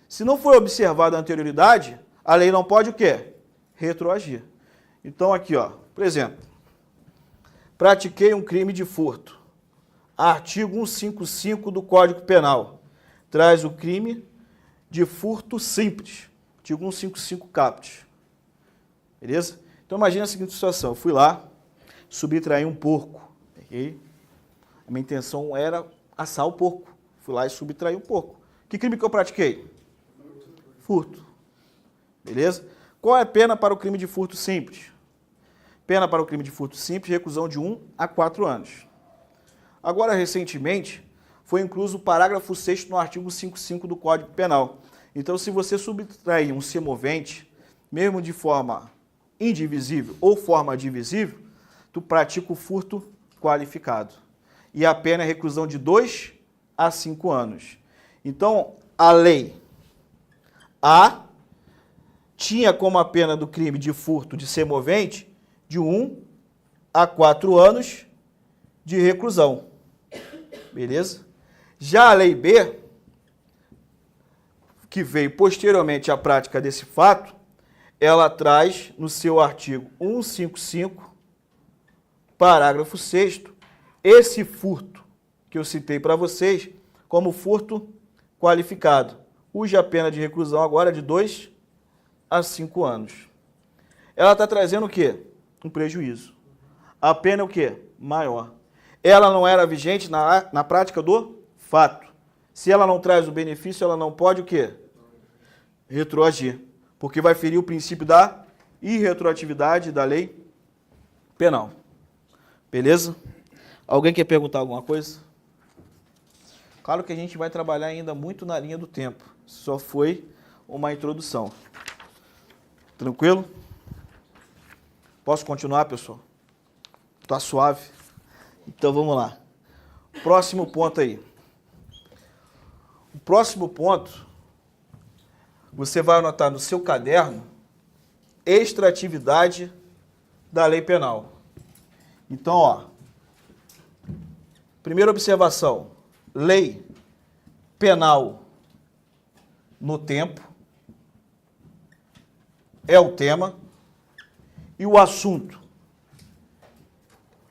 Se não for observada a anterioridade, a lei não pode o quê? Retroagir. Então, aqui, ó, por exemplo, pratiquei um crime de furto. Artigo 155 do Código Penal traz o crime de furto simples. Artigo 155 caput. Beleza? Então, imagina a seguinte situação. Eu fui lá, subtraí um porco. Peguei. A minha intenção era assar o porco. Fui lá e subtraí um porco. Que crime que eu pratiquei? Furto. Beleza? Qual é a pena para o crime de furto simples? Pena para o crime de furto simples, reclusão de 1 a 4 anos. Agora, recentemente, foi incluso o parágrafo 6º no artigo 155 do Código Penal. Então, se você subtrair um semovente, mesmo de forma indivisível ou forma divisível, tu pratica o furto qualificado. E a pena é reclusão de 2 a 5 anos. Então, a lei A tinha como a pena do crime de furto de semovente de 1 a 4 anos de reclusão. Beleza? Já a lei B, que veio posteriormente à prática desse fato, ela traz no seu artigo 155, parágrafo 6º, esse furto que eu citei para vocês como furto qualificado, cuja pena de reclusão agora é de 2 a 5 anos. Ela está trazendo o quê? Um prejuízo. A pena é o quê? Maior. Ela não era vigente na prática do fato. Se ela não traz o benefício, ela não pode o quê? Retroagir. Porque vai ferir o princípio da irretroatividade da lei penal. Beleza? Alguém quer perguntar alguma coisa? Claro que a gente vai trabalhar ainda muito na linha do tempo. Só foi uma introdução. Tranquilo? Posso continuar, pessoal? Tá suave? Então vamos lá. Próximo ponto aí. O próximo ponto, você vai anotar no seu caderno extratividade da lei penal. Então, ó, primeira observação, lei penal no tempo é o tema e o assunto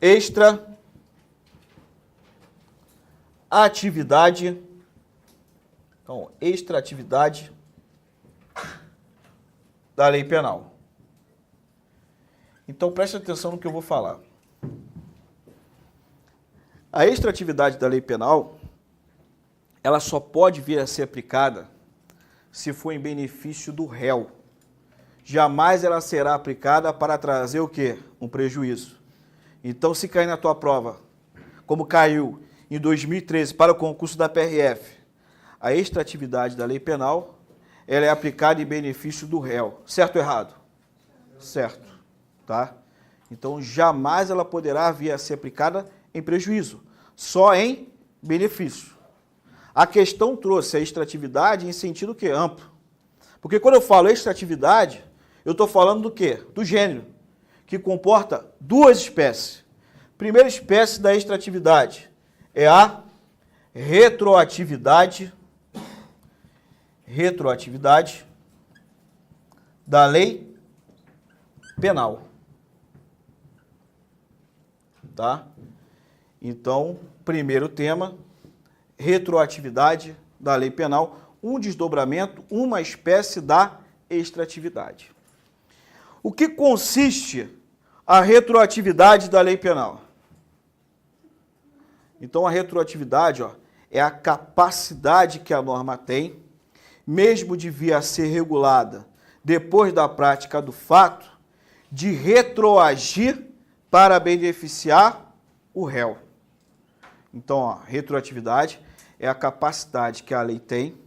extratividade, então, extratividade da lei penal. Então, preste atenção no que eu vou falar. A extratividade da lei penal, ela só pode vir a ser aplicada se for em benefício do réu. Jamais ela será aplicada para trazer o quê? Um prejuízo. Então, se cair na tua prova, como caiu em 2013 para o concurso da PRF, a extratividade da lei penal, ela é aplicada em benefício do réu. Certo ou errado? Certo. Tá? Então, jamais ela poderá vir a ser aplicada em prejuízo, só em benefício. A questão trouxe a extratividade em sentido que amplo. Porque quando eu falo extratividade, eu estou falando do quê? Do gênero, que comporta duas espécies. Primeira espécie da extratividade é a retroatividade da lei penal. Tá? Então, primeiro tema, retroatividade da lei penal, um desdobramento, uma espécie da extratividade. O que consiste a retroatividade da lei penal? Então, a retroatividade, ó, é a capacidade que a norma tem, mesmo de vir a ser regulada depois da prática do fato, de retroagir para beneficiar o réu. Então, ó, retroatividade é a capacidade que a lei tem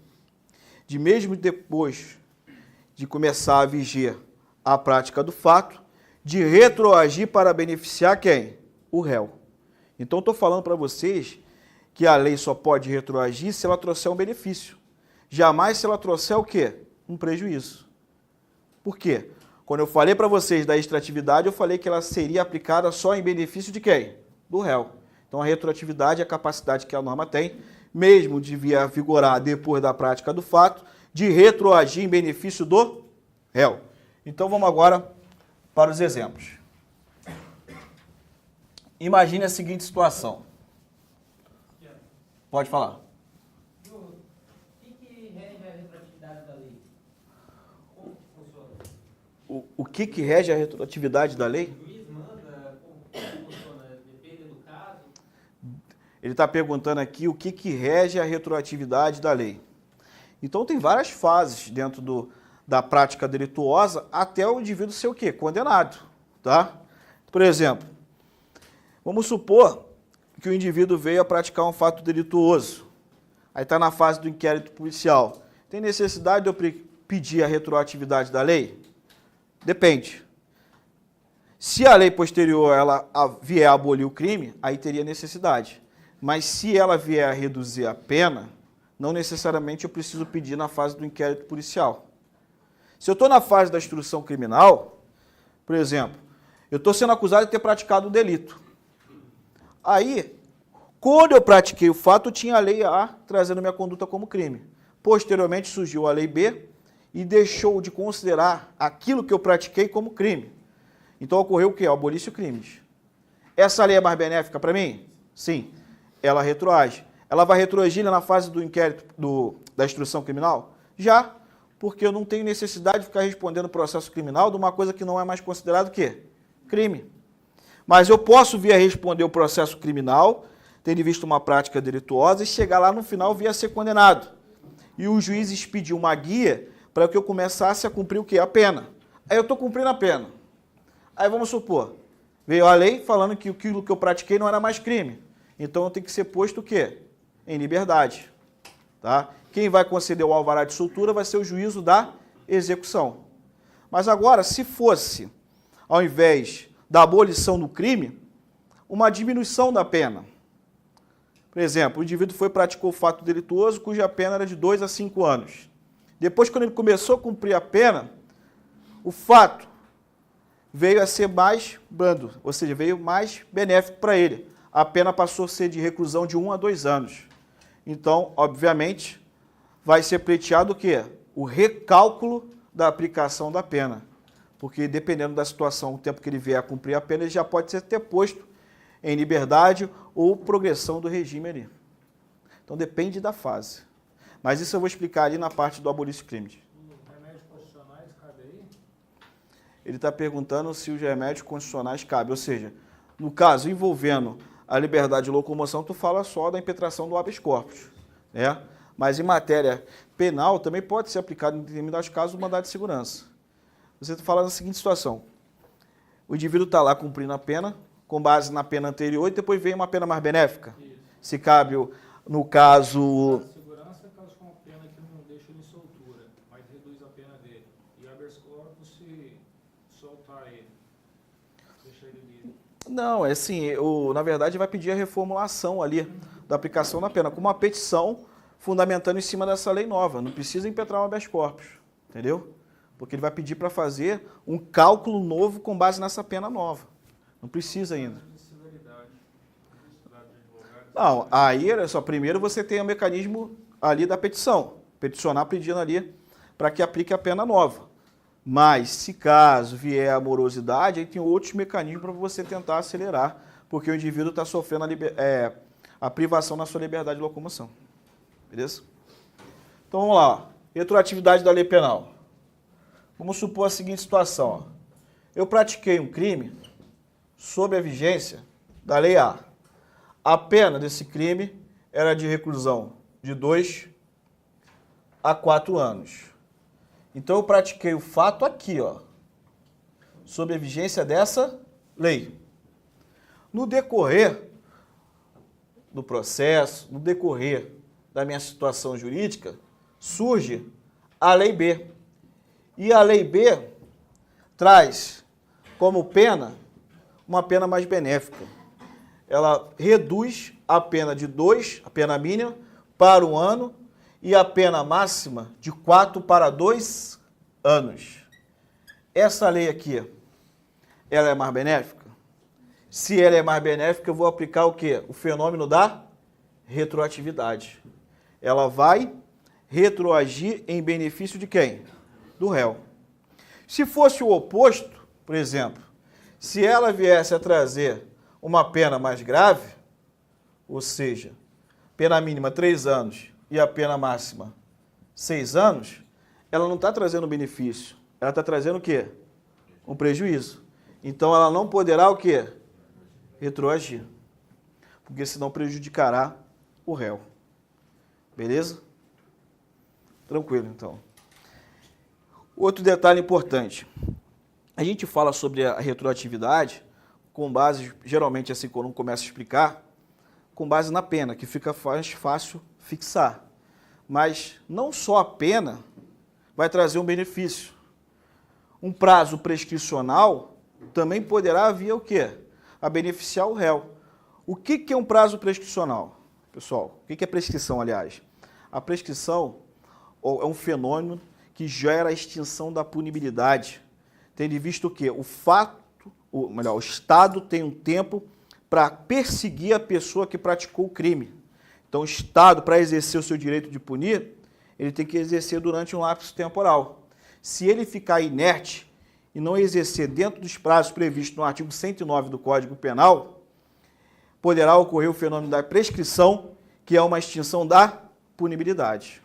de, mesmo depois de começar a viger a prática do fato, de retroagir para beneficiar quem? O réu. Então, estou falando para vocês que a lei só pode retroagir se ela trouxer um benefício. Jamais se ela trouxer o quê? Um prejuízo. Por quê? Quando eu falei para vocês da extratividade, eu falei que ela seria aplicada só em benefício de quem? Do réu. Então, a retroatividade é a capacidade que a norma tem, mesmo de vir a vigorar depois da prática do fato, de retroagir em benefício do réu. Então, vamos agora para os exemplos. Imagine a seguinte situação. Pode falar. O que rege a retroatividade da lei? Como funciona? O que rege a retroatividade da lei? O juiz manda, como funciona? Depende do caso? Ele está perguntando aqui o que rege a retroatividade da lei. Então, tem várias fases dentro da prática delituosa até o indivíduo ser o quê? Condenado. Tá? Por exemplo, vamos supor que o indivíduo veio a praticar um fato delituoso. Aí está na fase do inquérito policial. Tem necessidade de eu pedir a retroatividade da lei? Depende. Se a lei posterior ela vier a abolir o crime, aí teria necessidade. Mas se ela vier a reduzir a pena, não necessariamente eu preciso pedir na fase do inquérito policial. Se eu estou na fase da instrução criminal, por exemplo, eu estou sendo acusado de ter praticado um delito. Aí, quando eu pratiquei o fato, tinha a lei A trazendo minha conduta como crime. Posteriormente surgiu a lei B e deixou de considerar aquilo que eu pratiquei como crime. Então ocorreu o quê? Abolício crimes. Essa lei é mais benéfica para mim? Sim. Ela retroage. Ela vai retroagir na fase do inquérito da instrução criminal? Já, porque eu não tenho necessidade de ficar respondendo processo criminal de uma coisa que não é mais considerado o quê? Crime. Mas eu posso vir a responder o processo criminal, tendo visto uma prática delituosa, e chegar lá no final vir a ser condenado. E o juiz expediu uma guia para que eu começasse a cumprir o quê? A pena. Aí eu estou cumprindo a pena. Aí vamos supor, veio a lei falando que aquilo que eu pratiquei não era mais crime. Então eu tenho que ser posto o quê? Em liberdade. Tá? Quem vai conceder o alvará de soltura vai ser o juízo da execução. Mas agora, se fosse, ao invés da abolição do crime, uma diminuição da pena. Por exemplo, o indivíduo praticou o fato delituoso cuja pena era de 2 a 5 anos. Depois, quando ele começou a cumprir a pena, o fato veio a ser mais brando, ou seja, veio mais benéfico para ele. A pena passou a ser de reclusão de 1 a 2 anos. Então, obviamente, vai ser pleiteado o quê? O recálculo da aplicação da pena. Porque, dependendo da situação, o tempo que ele vier a cumprir a pena, ele já pode ser ter posto em liberdade ou progressão do regime ali. Então, depende da fase. Mas isso eu vou explicar ali na parte do abolício crimes. Os remédios constitucionais cabem aí? Ele está perguntando se os remédios constitucionais cabem. Ou seja, no caso envolvendo a liberdade de locomoção, tu fala só da impetração do habeas corpus. Né? Mas em matéria penal também pode ser aplicado em determinados casos o mandado de segurança. Você está falando na seguinte situação. O indivíduo está lá cumprindo a pena, com base na pena anterior, e depois vem uma pena mais benéfica. Isso. Se cabe, no caso... A segurança é caso com uma pena que não deixa ele em soltura, mas reduz a pena dele. E habeas corpus se soltar ele, deixa ele livre. Não, é assim, na verdade vai pedir a reformulação ali da aplicação da pena, com uma petição fundamentando em cima dessa lei nova. Não precisa impetrar um habeas corpus, entendeu? Porque ele vai pedir para fazer um cálculo novo com base nessa pena nova. Não precisa ainda. Não, aí, olha só, primeiro você tem o mecanismo ali da petição. Peticionar pedindo ali para que aplique a pena nova. Mas, se caso vier a morosidade, aí tem outros mecanismos para você tentar acelerar, porque o indivíduo está sofrendo a privação na sua liberdade de locomoção. Beleza? Então, vamos lá. Ó. Retroatividade da lei penal. Vamos supor a seguinte situação. Ó. Eu pratiquei um crime sob a vigência da lei A. a pena desse crime era de reclusão de 2 a 4 anos. Então eu pratiquei o fato aqui, ó, sob a vigência dessa lei. No decorrer do processo, no decorrer da minha situação jurídica, surge a Lei B. E a Lei B traz como pena uma pena mais benéfica. Ela reduz a pena de 2, a pena mínima, para 1 ano e a pena máxima de 4 para 2 anos. Essa lei aqui, ela é mais benéfica? Se ela é mais benéfica, eu vou aplicar o quê? O fenômeno da retroatividade. Ela vai retroagir em benefício de quem? Do réu. Se fosse o oposto, por exemplo, se ela viesse a trazer uma pena mais grave, ou seja, pena mínima 3 anos e a pena máxima 6 anos, ela não está trazendo benefício, ela está trazendo o quê? Um prejuízo. Então ela não poderá o quê? Retroagir, porque senão prejudicará o réu. Beleza? Tranquilo, então. Outro detalhe importante. A gente fala sobre a retroatividade com base, geralmente assim, quando começa a explicar, com base na pena, que fica mais fácil fixar. Mas não só a pena vai trazer um benefício. Um prazo prescricional também poderá vir o quê? A beneficiar o réu. O que é um prazo prescricional? Pessoal, o que é prescrição, aliás? A prescrição é um fenômeno que gera a extinção da punibilidade, tendo em vista o quê? O Estado tem um tempo para perseguir a pessoa que praticou o crime. Então, o Estado, para exercer o seu direito de punir, ele tem que exercer durante um lapso temporal. Se ele ficar inerte e não exercer dentro dos prazos previstos no artigo 109 do Código Penal, poderá ocorrer o fenômeno da prescrição, que é uma extinção da punibilidade.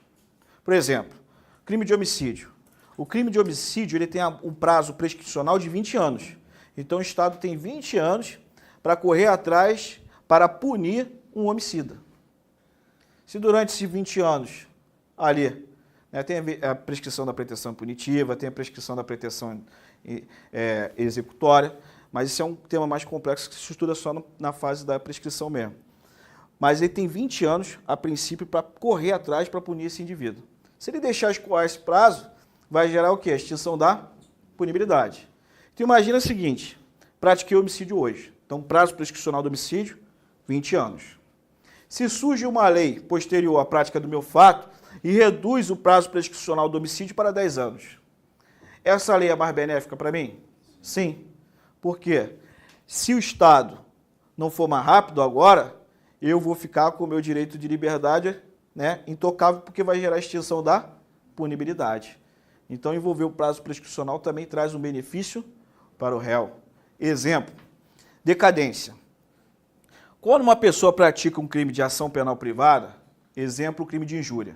Por exemplo, crime de homicídio. O crime de homicídio ele tem um prazo prescricional de 20 anos. Então, o Estado tem 20 anos para correr atrás para punir um homicida. Se durante esses 20 anos ali, né, tem a prescrição da pretensão punitiva, tem a prescrição da pretensão executória, mas isso é um tema mais complexo que se estuda só na fase da prescrição mesmo. Mas ele tem 20 anos, a princípio, para correr atrás para punir esse indivíduo. Se ele deixar escoar esse prazo, vai gerar o quê? A extinção da punibilidade. Então, imagina o seguinte, pratiquei homicídio hoje. Então, prazo prescricional do homicídio, 20 anos. Se surge uma lei posterior à prática do meu fato e reduz o prazo prescricional do homicídio para 10 anos, essa lei é mais benéfica para mim? Sim. Por quê? Se o Estado não for mais rápido agora, eu vou ficar com o meu direito de liberdade, né, intocável, porque vai gerar a extinção da punibilidade. Então, envolver o prazo prescricional também traz um benefício para o réu. Exemplo, decadência. Quando uma pessoa pratica um crime de ação penal privada, exemplo, crime de injúria,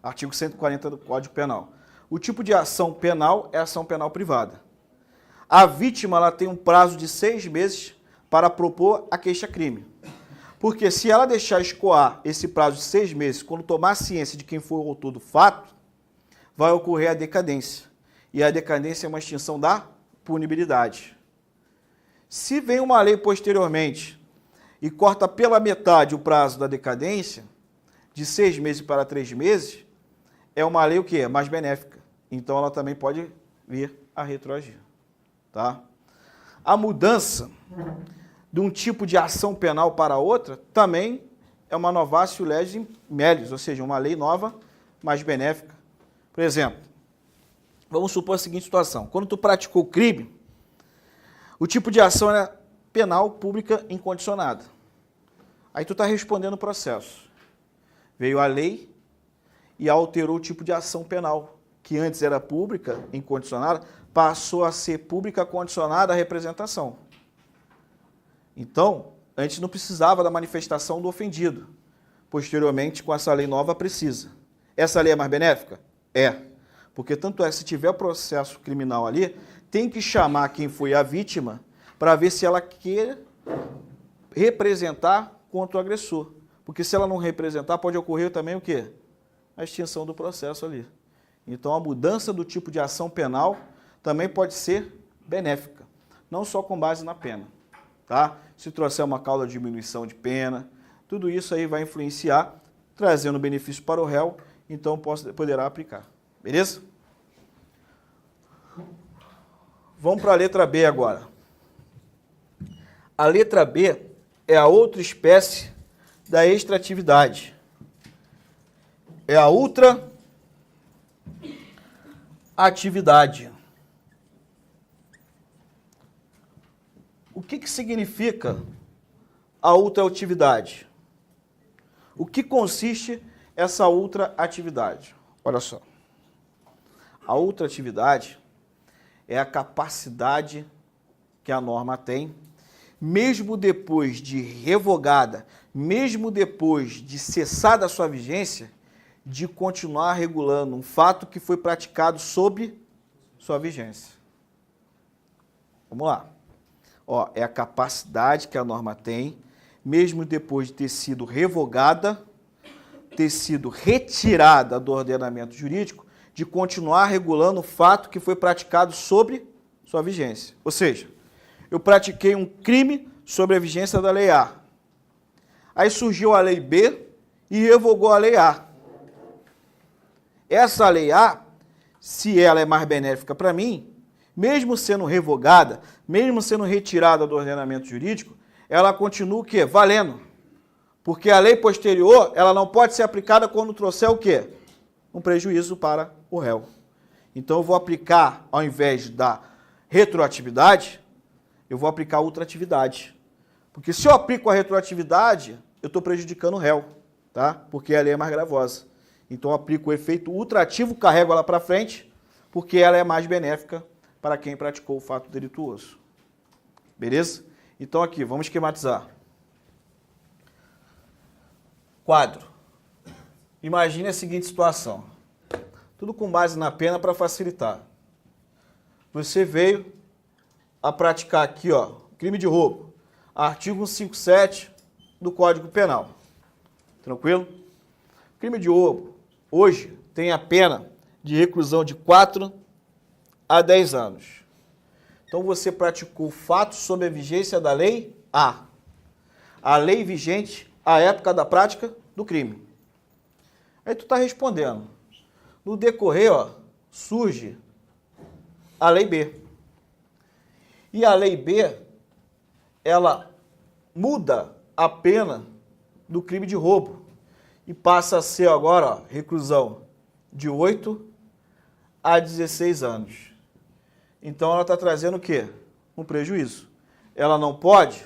artigo 140 do Código Penal. O tipo de ação penal é ação penal privada. A vítima ela tem um prazo de 6 meses para propor a queixa-crime. Porque se ela deixar escoar esse prazo de 6 meses, quando tomar ciência de quem foi o autor do fato, vai ocorrer a decadência. E a decadência é uma extinção da punibilidade. Se vem uma lei posteriormente e corta pela metade o prazo da decadência, de 6 meses para 3 meses, é uma lei o quê? Mais benéfica. Então ela também pode vir a retroagir. Tá? A mudança de um tipo de ação penal para outra também é uma novatio legis mellis, ou seja, uma lei nova mais benéfica. Por exemplo, vamos supor a seguinte situação. Quando tu praticou o crime, o tipo de ação era penal pública incondicionada. Aí tu está respondendo o processo. Veio a lei e alterou o tipo de ação penal, que antes era pública incondicionada, passou a ser pública condicionada à representação. Então, antes não precisava da manifestação do ofendido. Posteriormente, com essa lei nova, precisa. Essa lei é mais benéfica? É. Porque tanto é, se tiver processo criminal ali, tem que chamar quem foi a vítima para ver se ela quer representar contra o agressor. Porque se ela não representar, pode ocorrer também o quê? A extinção do processo ali. Então, a mudança do tipo de ação penal também pode ser benéfica, não só com base na pena. Tá? Se trouxer uma causa de diminuição de pena, tudo isso aí vai influenciar, trazendo benefício para o réu, então poderá aplicar. Beleza? Vamos para a letra B agora. A letra B é a outra espécie da extratividade. É a ultraatividade. O que significa a ultraatividade? O que consiste essa ultraatividade? Olha só. A ultraatividade é a capacidade que a norma tem, mesmo depois de revogada, mesmo depois de cessada a sua vigência, de continuar regulando um fato que foi praticado sob sua vigência. Vamos lá. Ó, é a capacidade que a norma tem, mesmo depois de ter sido revogada, ter sido retirada do ordenamento jurídico, de continuar regulando o fato que foi praticado sob sua vigência. Ou seja, eu pratiquei um crime sobre a vigência da Lei A. Aí surgiu a Lei B e revogou a Lei A. Essa Lei A, se ela é mais benéfica para mim, mesmo sendo revogada, mesmo sendo retirada do ordenamento jurídico, ela continua o quê? Valendo. Porque a lei posterior, ela não pode ser aplicada quando trouxer o quê? Um prejuízo para o réu. Então eu vou aplicar, ao invés da retroatividade, eu vou aplicar a ultratividade. Porque se eu aplico a retroatividade, eu estou prejudicando o réu, tá? Porque a lei é mais gravosa. Então eu aplico o efeito ultrativo, carrego ela para frente, porque ela é mais benéfica para quem praticou o fato delituoso. Beleza? Então aqui, vamos esquematizar. Quadro. Imagine a seguinte situação. Tudo com base na pena para facilitar. Você veio a praticar aqui, ó, crime de roubo. Artigo 157 do Código Penal. Tranquilo? Crime de roubo, hoje, tem a pena de reclusão de 4 a 10 anos. Então você praticou fatos sob a vigência da Lei A. A lei vigente à época da prática do crime. Aí tu está respondendo. No decorrer, ó, surge a Lei B. E a Lei B, ela muda a pena do crime de roubo e passa a ser agora, ó, reclusão de 8 a 16 anos. Então ela está trazendo o quê? Um prejuízo. Ela não pode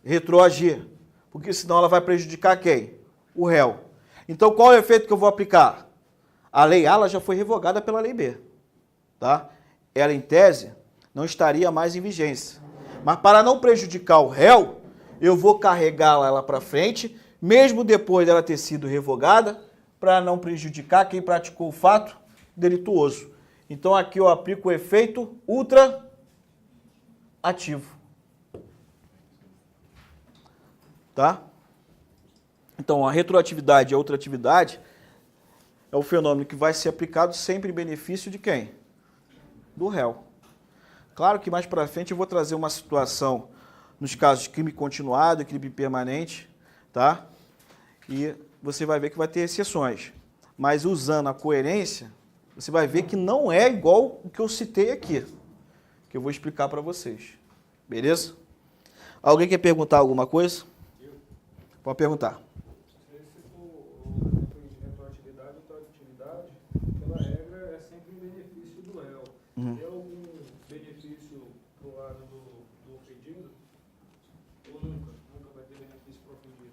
retroagir, porque senão ela vai prejudicar quem? O réu. Então qual é o efeito que eu vou aplicar? A Lei A ela já foi revogada pela Lei B. Tá? Ela, em tese, não estaria mais em vigência. Mas para não prejudicar o réu, eu vou carregá-la ela para frente, mesmo depois dela ter sido revogada, para não prejudicar quem praticou o fato delituoso. Então aqui eu aplico o efeito ultraativo. Tá? Então a retroatividade e a ultraatividade é o fenômeno que vai ser aplicado sempre em benefício de quem? Do réu. Claro que mais para frente eu vou trazer uma situação nos casos de crime continuado e crime permanente, tá? E você vai ver que vai ter exceções. Mas usando a coerência, você vai ver que não é igual o que eu citei aqui, que eu vou explicar para vocês. Beleza? Alguém quer perguntar alguma coisa? Pode perguntar. Se for o exemplo de retroatividade e ultraatividade, pela regra é sempre em benefício do réu. Tem algum benefício para o lado do ofendido? Ou nunca? Nunca vai ter benefício para o ofendido?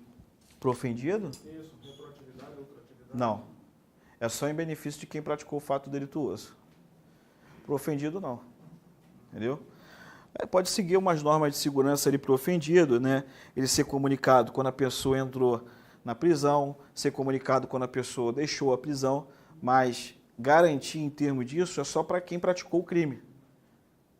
Para o ofendido? Isso, retroatividade, ultraatividade? Não. É só em benefício de quem praticou o fato delituoso. Para o ofendido, não. Entendeu? Pode seguir umas normas de segurança ali para o ofendido, né? Ele ser comunicado quando a pessoa entrou na prisão, ser comunicado quando a pessoa deixou a prisão, mas garantir em termos disso é só para quem praticou o crime.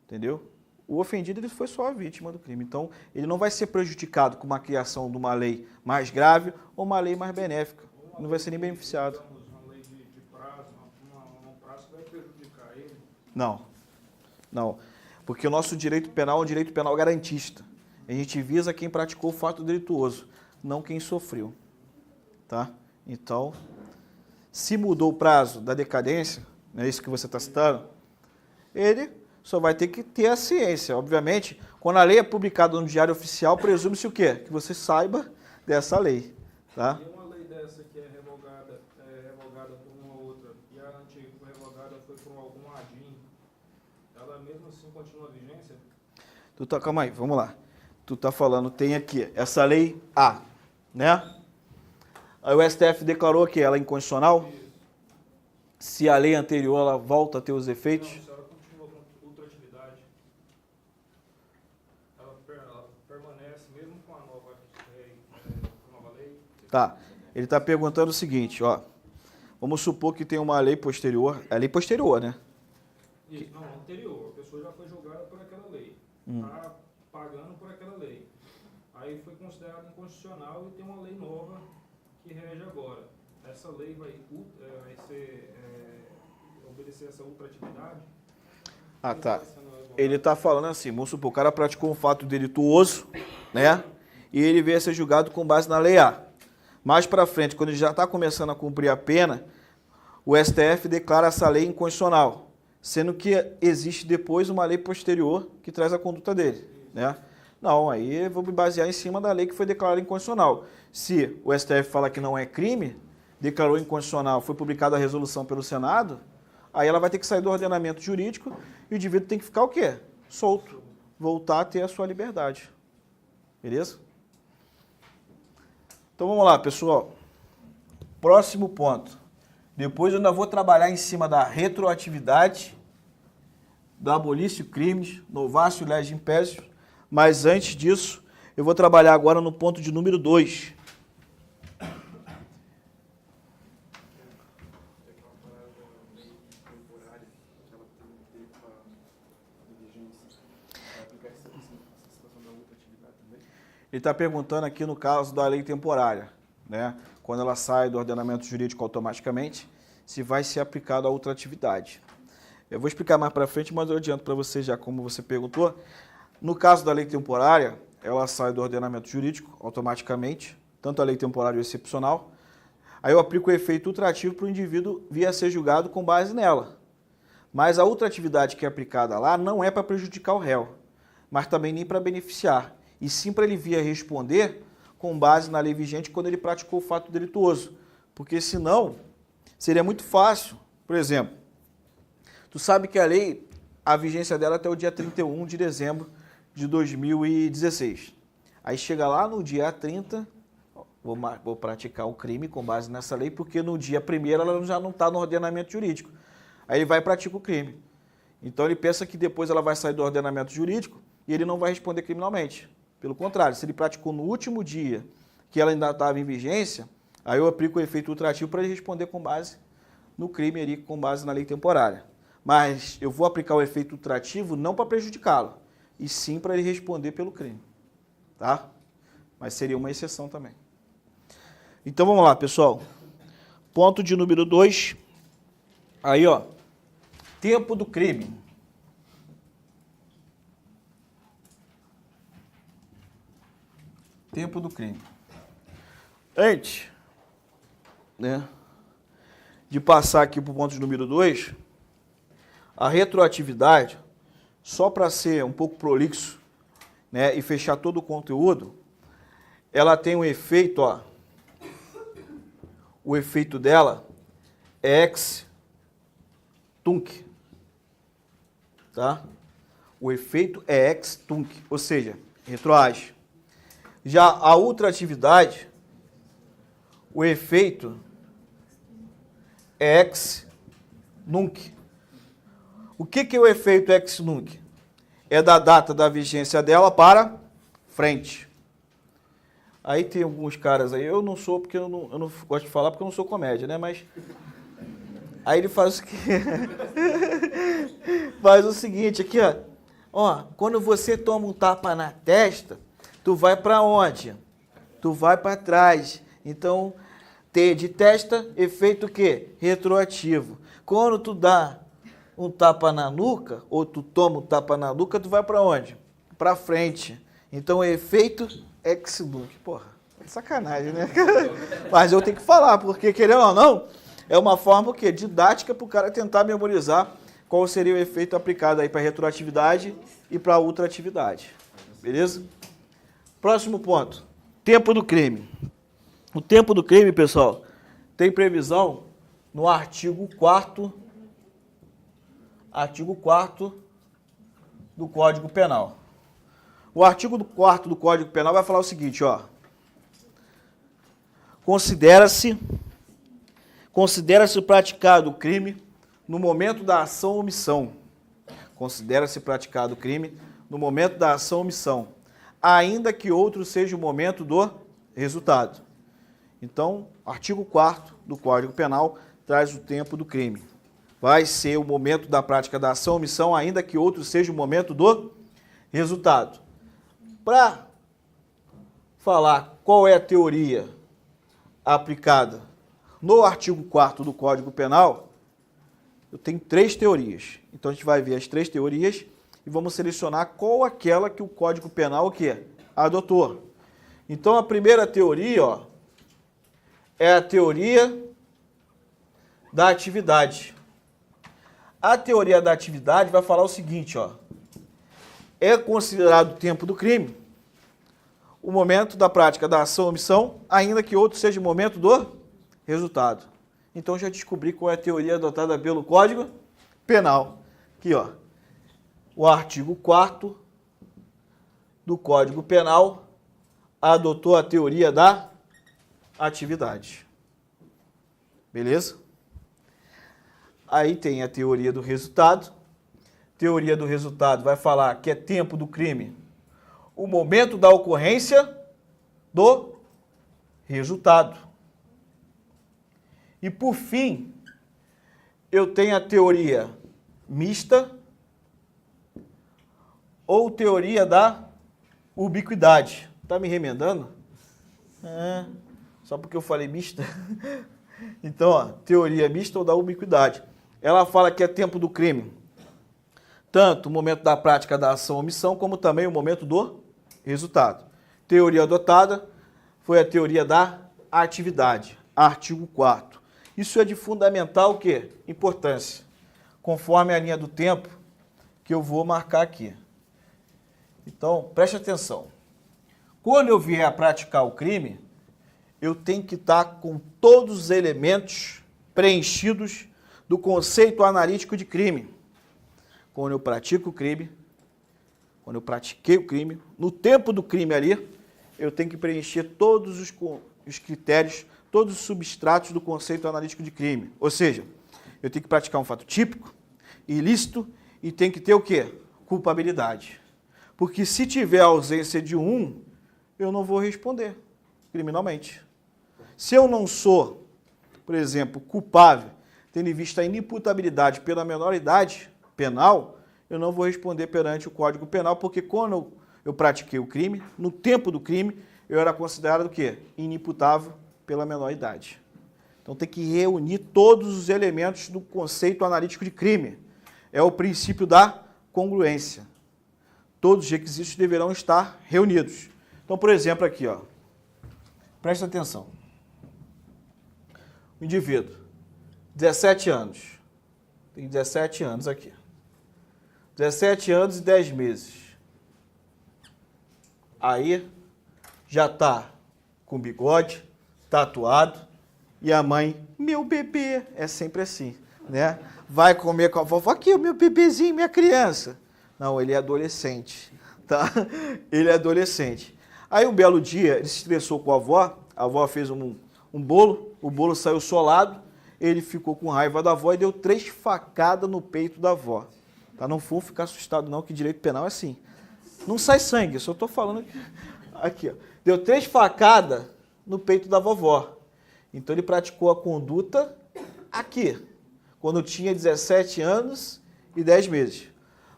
Entendeu? O ofendido ele foi só a vítima do crime. Então, ele não vai ser prejudicado com uma criação de uma lei mais grave ou uma lei mais benéfica. Não vai ser nem beneficiado. Uma lei de prazo, um prazo que vai prejudicar ele. Não. Não. Porque o nosso direito penal é um direito penal garantista. A gente visa quem praticou o fato delituoso, não quem sofreu. Tá? Então, se mudou o prazo da decadência, é isso que você está citando, ele só vai ter que ter a ciência. Obviamente, quando a lei é publicada no Diário Oficial, presume-se o quê? Que você saiba dessa lei. Tá? E uma lei dessa que é revogada por uma outra, e a antiga foi revogada foi por algum ADIM, ela mesmo assim continua a vigência? Calma aí, vamos lá. Tu tá falando, tem aqui, essa lei A, né? Aí o STF declarou que ela é inconstitucional. Se a lei anterior ela volta a ter os efeitos. Não, se ela continua com ultratividade, ela permanece mesmo com a nova lei. Tá. Ele está perguntando o seguinte, ó. Vamos supor que tem uma lei posterior. É a lei posterior, né? Isso, não, anterior. A pessoa já foi julgada por aquela lei. Está pagando por aquela lei. Aí foi considerada inconstitucional e tem uma lei nova que rege agora. Essa lei vai obedecer essa ultratividade? Ah, tá. Ele está falando assim, vamos supor, o cara praticou um fato delituoso, né? E ele veio a ser julgado com base na lei A. Mais para frente, quando ele já está começando a cumprir a pena, o STF declara essa lei inconstitucional, sendo que existe depois uma lei posterior que traz a conduta dele, né? Não, aí eu vou me basear em cima da lei que foi declarada inconstitucional. Se o STF fala que não é crime, declarou inconstitucional, foi publicada a resolução pelo Senado, aí ela vai ter que sair do ordenamento jurídico e o indivíduo tem que ficar o quê? Solto. Voltar a ter a sua liberdade. Beleza? Então vamos lá, pessoal. Próximo ponto. Depois eu ainda vou trabalhar em cima da retroatividade, da abolício crimes, novácio legem impécio, mas antes disso, eu vou trabalhar agora no ponto de número 2. Ele está perguntando aqui no caso da lei temporária, né? Quando ela sai do ordenamento jurídico automaticamente, se vai ser aplicado a outra atividade. Eu vou explicar mais para frente, mas eu adianto para você já como você perguntou. No caso da lei temporária, ela sai do ordenamento jurídico automaticamente, tanto a lei temporária excepcional. Aí eu aplico o efeito ultrativo para o indivíduo vir a ser julgado com base nela. Mas a ultratividade que é aplicada lá não é para prejudicar o réu, mas também nem para beneficiar, e sim para ele vir a responder com base na lei vigente quando ele praticou o fato delituoso. Porque senão, seria muito fácil. Por exemplo, tu sabe que a lei, a vigência dela é até o dia 31 de dezembro de 2016. Aí chega lá no dia 30, vou praticar o crime com base nessa lei, porque no dia 1º ela já não está no ordenamento jurídico. Aí ele vai e pratica o crime. Então ele pensa que depois ela vai sair do ordenamento jurídico e ele não vai responder criminalmente. Pelo contrário, se ele praticou no último dia que ela ainda estava em vigência, aí eu aplico o efeito ultrativo para ele responder com base no crime ali, com base na lei temporária. Mas eu vou aplicar o efeito ultrativo não para prejudicá-lo, e sim para ele responder pelo crime. Tá? Mas seria uma exceção também. Então vamos lá, pessoal. Ponto de número 2. Aí, ó. Tempo do crime. Tempo do crime. Antes, né, de passar aqui para o ponto de número 2, a retroatividade, só para ser um pouco prolixo, né, e fechar todo o conteúdo, ela tem um efeito, ó. O efeito dela é ex tunc, tá? O efeito é ex tunc, ou seja, retroage. Já a ultratividade, o efeito é ex nunc. O que é o efeito ex nunc? É da data da vigência dela para frente. Aí tem alguns caras aí, eu não sou, porque eu não gosto de falar porque eu não sou comédia, né? Mas aí ele faz o que? Faz o seguinte aqui, ó. Ó, quando você toma um tapa na testa, tu vai para onde? Tu vai para trás. Então, T de testa, efeito o quê? Retroativo. Quando tu dá um tapa na nuca, ou tu toma um tapa na nuca, tu vai para onde? Para frente. Então, efeito ex-nunc. Porra, é sacanagem, né? Mas eu tenho que falar, porque querendo ou não, é uma forma o quê? Didática para o cara tentar memorizar qual seria o efeito aplicado aí para retroatividade e para ultratividade. Beleza? Próximo ponto. Tempo do crime. O tempo do crime, pessoal, tem previsão no artigo 4º do Código Penal. O artigo 4º do Código Penal vai falar o seguinte, ó. Considera-se praticado o crime no momento da ação ou omissão. Considera-se praticado o crime no momento da ação ou omissão, ainda que outro seja o momento do resultado. Então, artigo 4º do Código Penal traz o tempo do crime. Vai ser o momento da prática da ação ou omissão, ainda que outro seja o momento do resultado. Para falar qual é a teoria aplicada no artigo 4º do Código Penal, eu tenho 3 teorias. Então, a gente vai ver as 3 teorias e vamos selecionar qual aquela que o Código Penal adotou. Então, a primeira teoria, ó, é a teoria da atividade. A teoria da atividade vai falar o seguinte, ó. É considerado o tempo do crime o momento da prática da ação ou omissão, ainda que outro seja o momento do resultado. Então, já descobri qual é a teoria adotada pelo Código Penal. Aqui, ó. O artigo 4º do Código Penal adotou a teoria da atividade. Beleza? Aí tem a teoria do resultado. Teoria do resultado vai falar que é tempo do crime o momento da ocorrência do resultado. E, por fim, eu tenho a teoria mista ou teoria da ubiquidade. Tá me remendando? Só porque eu falei mista? Então, ó, teoria mista ou da ubiquidade. Ela fala que é tempo do crime, tanto o momento da prática da ação ou omissão, como também o momento do resultado. Teoria adotada foi a teoria da atividade, artigo 4º. Isso é de fundamental o quê? Importância, conforme a linha do tempo que eu vou marcar aqui. Então, preste atenção. Quando eu vier a praticar o crime, eu tenho que estar com todos os elementos preenchidos do conceito analítico de crime. Quando eu pratico o crime, quando eu pratiquei o crime, no tempo do crime ali, eu tenho que preencher todos os critérios, todos os substratos do conceito analítico de crime. Ou seja, eu tenho que praticar um fato típico, ilícito, e tem que ter o quê? Culpabilidade. Porque se tiver ausência de um, eu não vou responder criminalmente. Se eu não sou, por exemplo, culpável, tendo em vista a inimputabilidade pela menor idade penal, eu não vou responder perante o Código Penal, porque quando eu pratiquei o crime, no tempo do crime, eu era considerado o quê? Inimputável pela menor idade. Então tem que reunir todos os elementos do conceito analítico de crime. É o princípio da congruência. Todos os requisitos deverão estar reunidos. Então, por exemplo, aqui, ó. Presta atenção. O indivíduo, 17 anos. Tem 17 anos aqui. 17 anos e 10 meses. Aí, já está com bigode, tatuado, e a mãe, meu bebê, é sempre assim, né? Vai comer com a vovó, aqui o meu bebezinho, minha criança. Não, ele é adolescente, tá? Ele é adolescente. Aí um belo dia, ele se estressou com a avó fez um bolo, o bolo saiu solado, ele ficou com raiva da avó e deu 3 facadas no peito da avó. Tá? Não for ficar assustado não, que direito penal é assim. Não sai sangue, só estou falando aqui, ó. Deu 3 facadas no peito da vovó. Então ele praticou a conduta aqui, quando tinha 17 anos e 10 meses.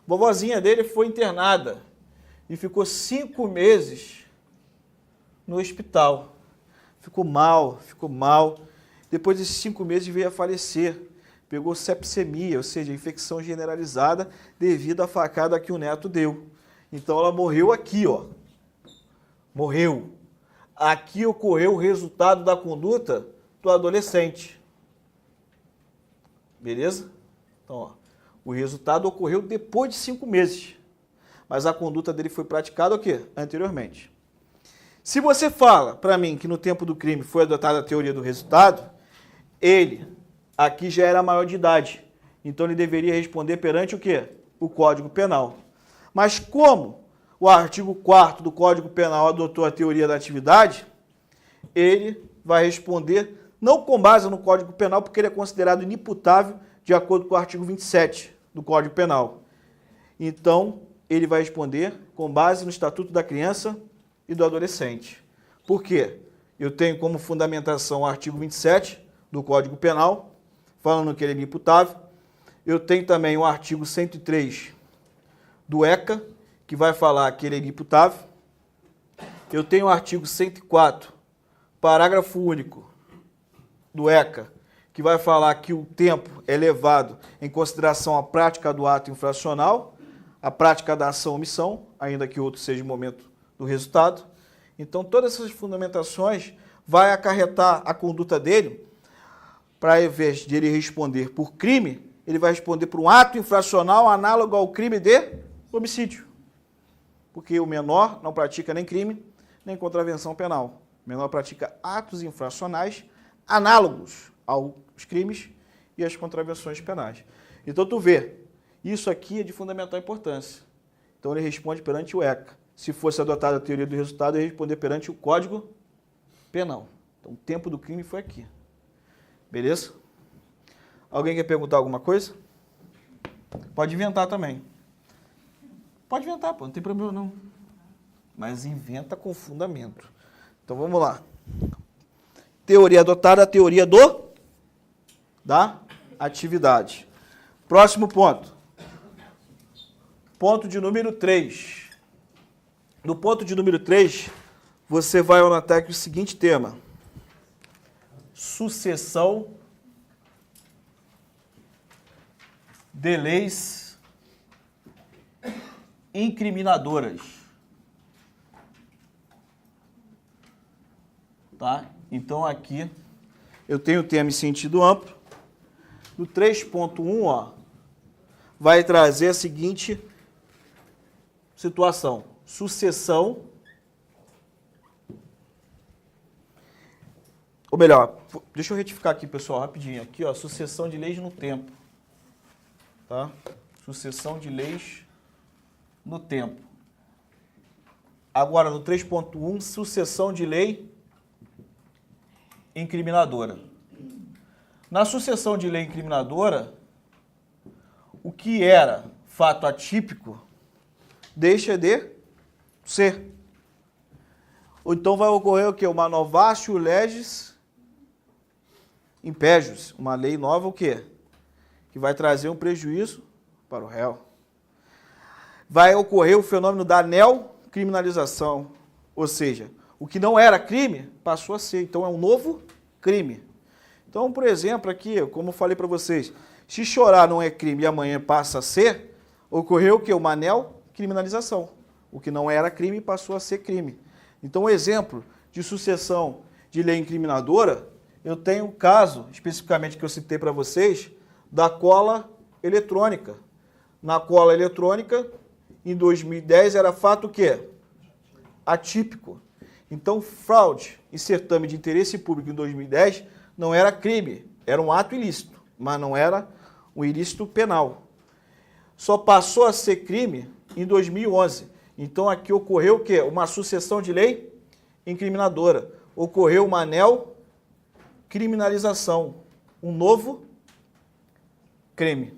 Vovozinha dele foi internada e ficou 5 meses no hospital. Ficou mal. Depois desses 5 meses veio a falecer. Pegou sepsemia, ou seja, infecção generalizada devido à facada que o neto deu. Então ela morreu aqui, ó. Morreu. Aqui ocorreu o resultado da conduta do adolescente. Beleza? Então, ó, o resultado ocorreu depois de 5 meses. Mas a conduta dele foi praticada o quê? Anteriormente. Se você fala para mim que no tempo do crime foi adotada a teoria do resultado, ele aqui já era maior de idade. Então ele deveria responder perante o quê? O Código Penal. Mas como o artigo 4º do Código Penal adotou a teoria da atividade, ele vai responder não com base no Código Penal, porque ele é considerado inimputável de acordo com o artigo 27 do Código Penal. Então, ele vai responder com base no Estatuto da Criança e do Adolescente. Por quê? Eu tenho como fundamentação o artigo 27 do Código Penal, falando que ele é inimputável. Eu tenho também o artigo 103 do ECA, que vai falar que ele é inimputável. Eu tenho o artigo 104, parágrafo único do ECA, que vai falar que o tempo é levado em consideração à prática do ato infracional, a prática da ação ou omissão, ainda que outro seja o momento do resultado. Então, todas essas fundamentações vai acarretar a conduta dele, para ao invés de ele responder por crime, ele vai responder por um ato infracional análogo ao crime de homicídio. Porque o menor não pratica nem crime, nem contravenção penal. O menor pratica atos infracionais análogos aos crimes e às contravenções penais. Então, tu vê, isso aqui é de fundamental importância. Então, ele responde perante o ECA. Se fosse adotada a teoria do resultado, ele responder perante o Código Penal. Então, o tempo do crime foi aqui. Beleza? Alguém quer perguntar alguma coisa? Pode inventar também. Pode inventar, pô, não tem problema não. Mas inventa com fundamento. Então, vamos lá. Teoria adotada, a teoria da atividade. Próximo ponto. Ponto de número 3. No ponto de número 3, você vai anotar aqui o seguinte tema. Sucessão de leis incriminadoras. Tá? Então, aqui eu tenho o tema em sentido amplo. No 3.1, ó, vai trazer a seguinte situação. Sucessão, ou melhor, deixa eu retificar aqui, pessoal, rapidinho. Aqui, ó, sucessão de leis no tempo. Tá? Sucessão de leis no tempo. Agora, no 3.1, sucessão de lei incriminadora. Na sucessão de lei incriminadora, o que era fato atípico deixa de ser. Ou então vai ocorrer o quê? Uma novatio legis impégios. Uma lei nova o quê? Que vai trazer um prejuízo para o réu. Vai ocorrer o fenômeno da neocriminalização. Ou seja, o que não era crime passou a ser. Então é um novo crime. Então, por exemplo, aqui, como eu falei para vocês, se chorar não é crime e amanhã passa a ser, ocorreu o quê? Uma neocriminalização. O que não era crime passou a ser crime. Então, um exemplo de sucessão de lei incriminadora, eu tenho um caso, especificamente que eu citei para vocês, da cola eletrônica. Na cola eletrônica, em 2010, era fato o quê? Atípico. Então, fraude e certame de interesse público em 2010 não era crime, era um ato ilícito, mas não era um ilícito penal. Só passou a ser crime em 2011. Então, aqui ocorreu o quê? Uma sucessão de lei incriminadora. Ocorreu uma neocriminalização, um novo crime.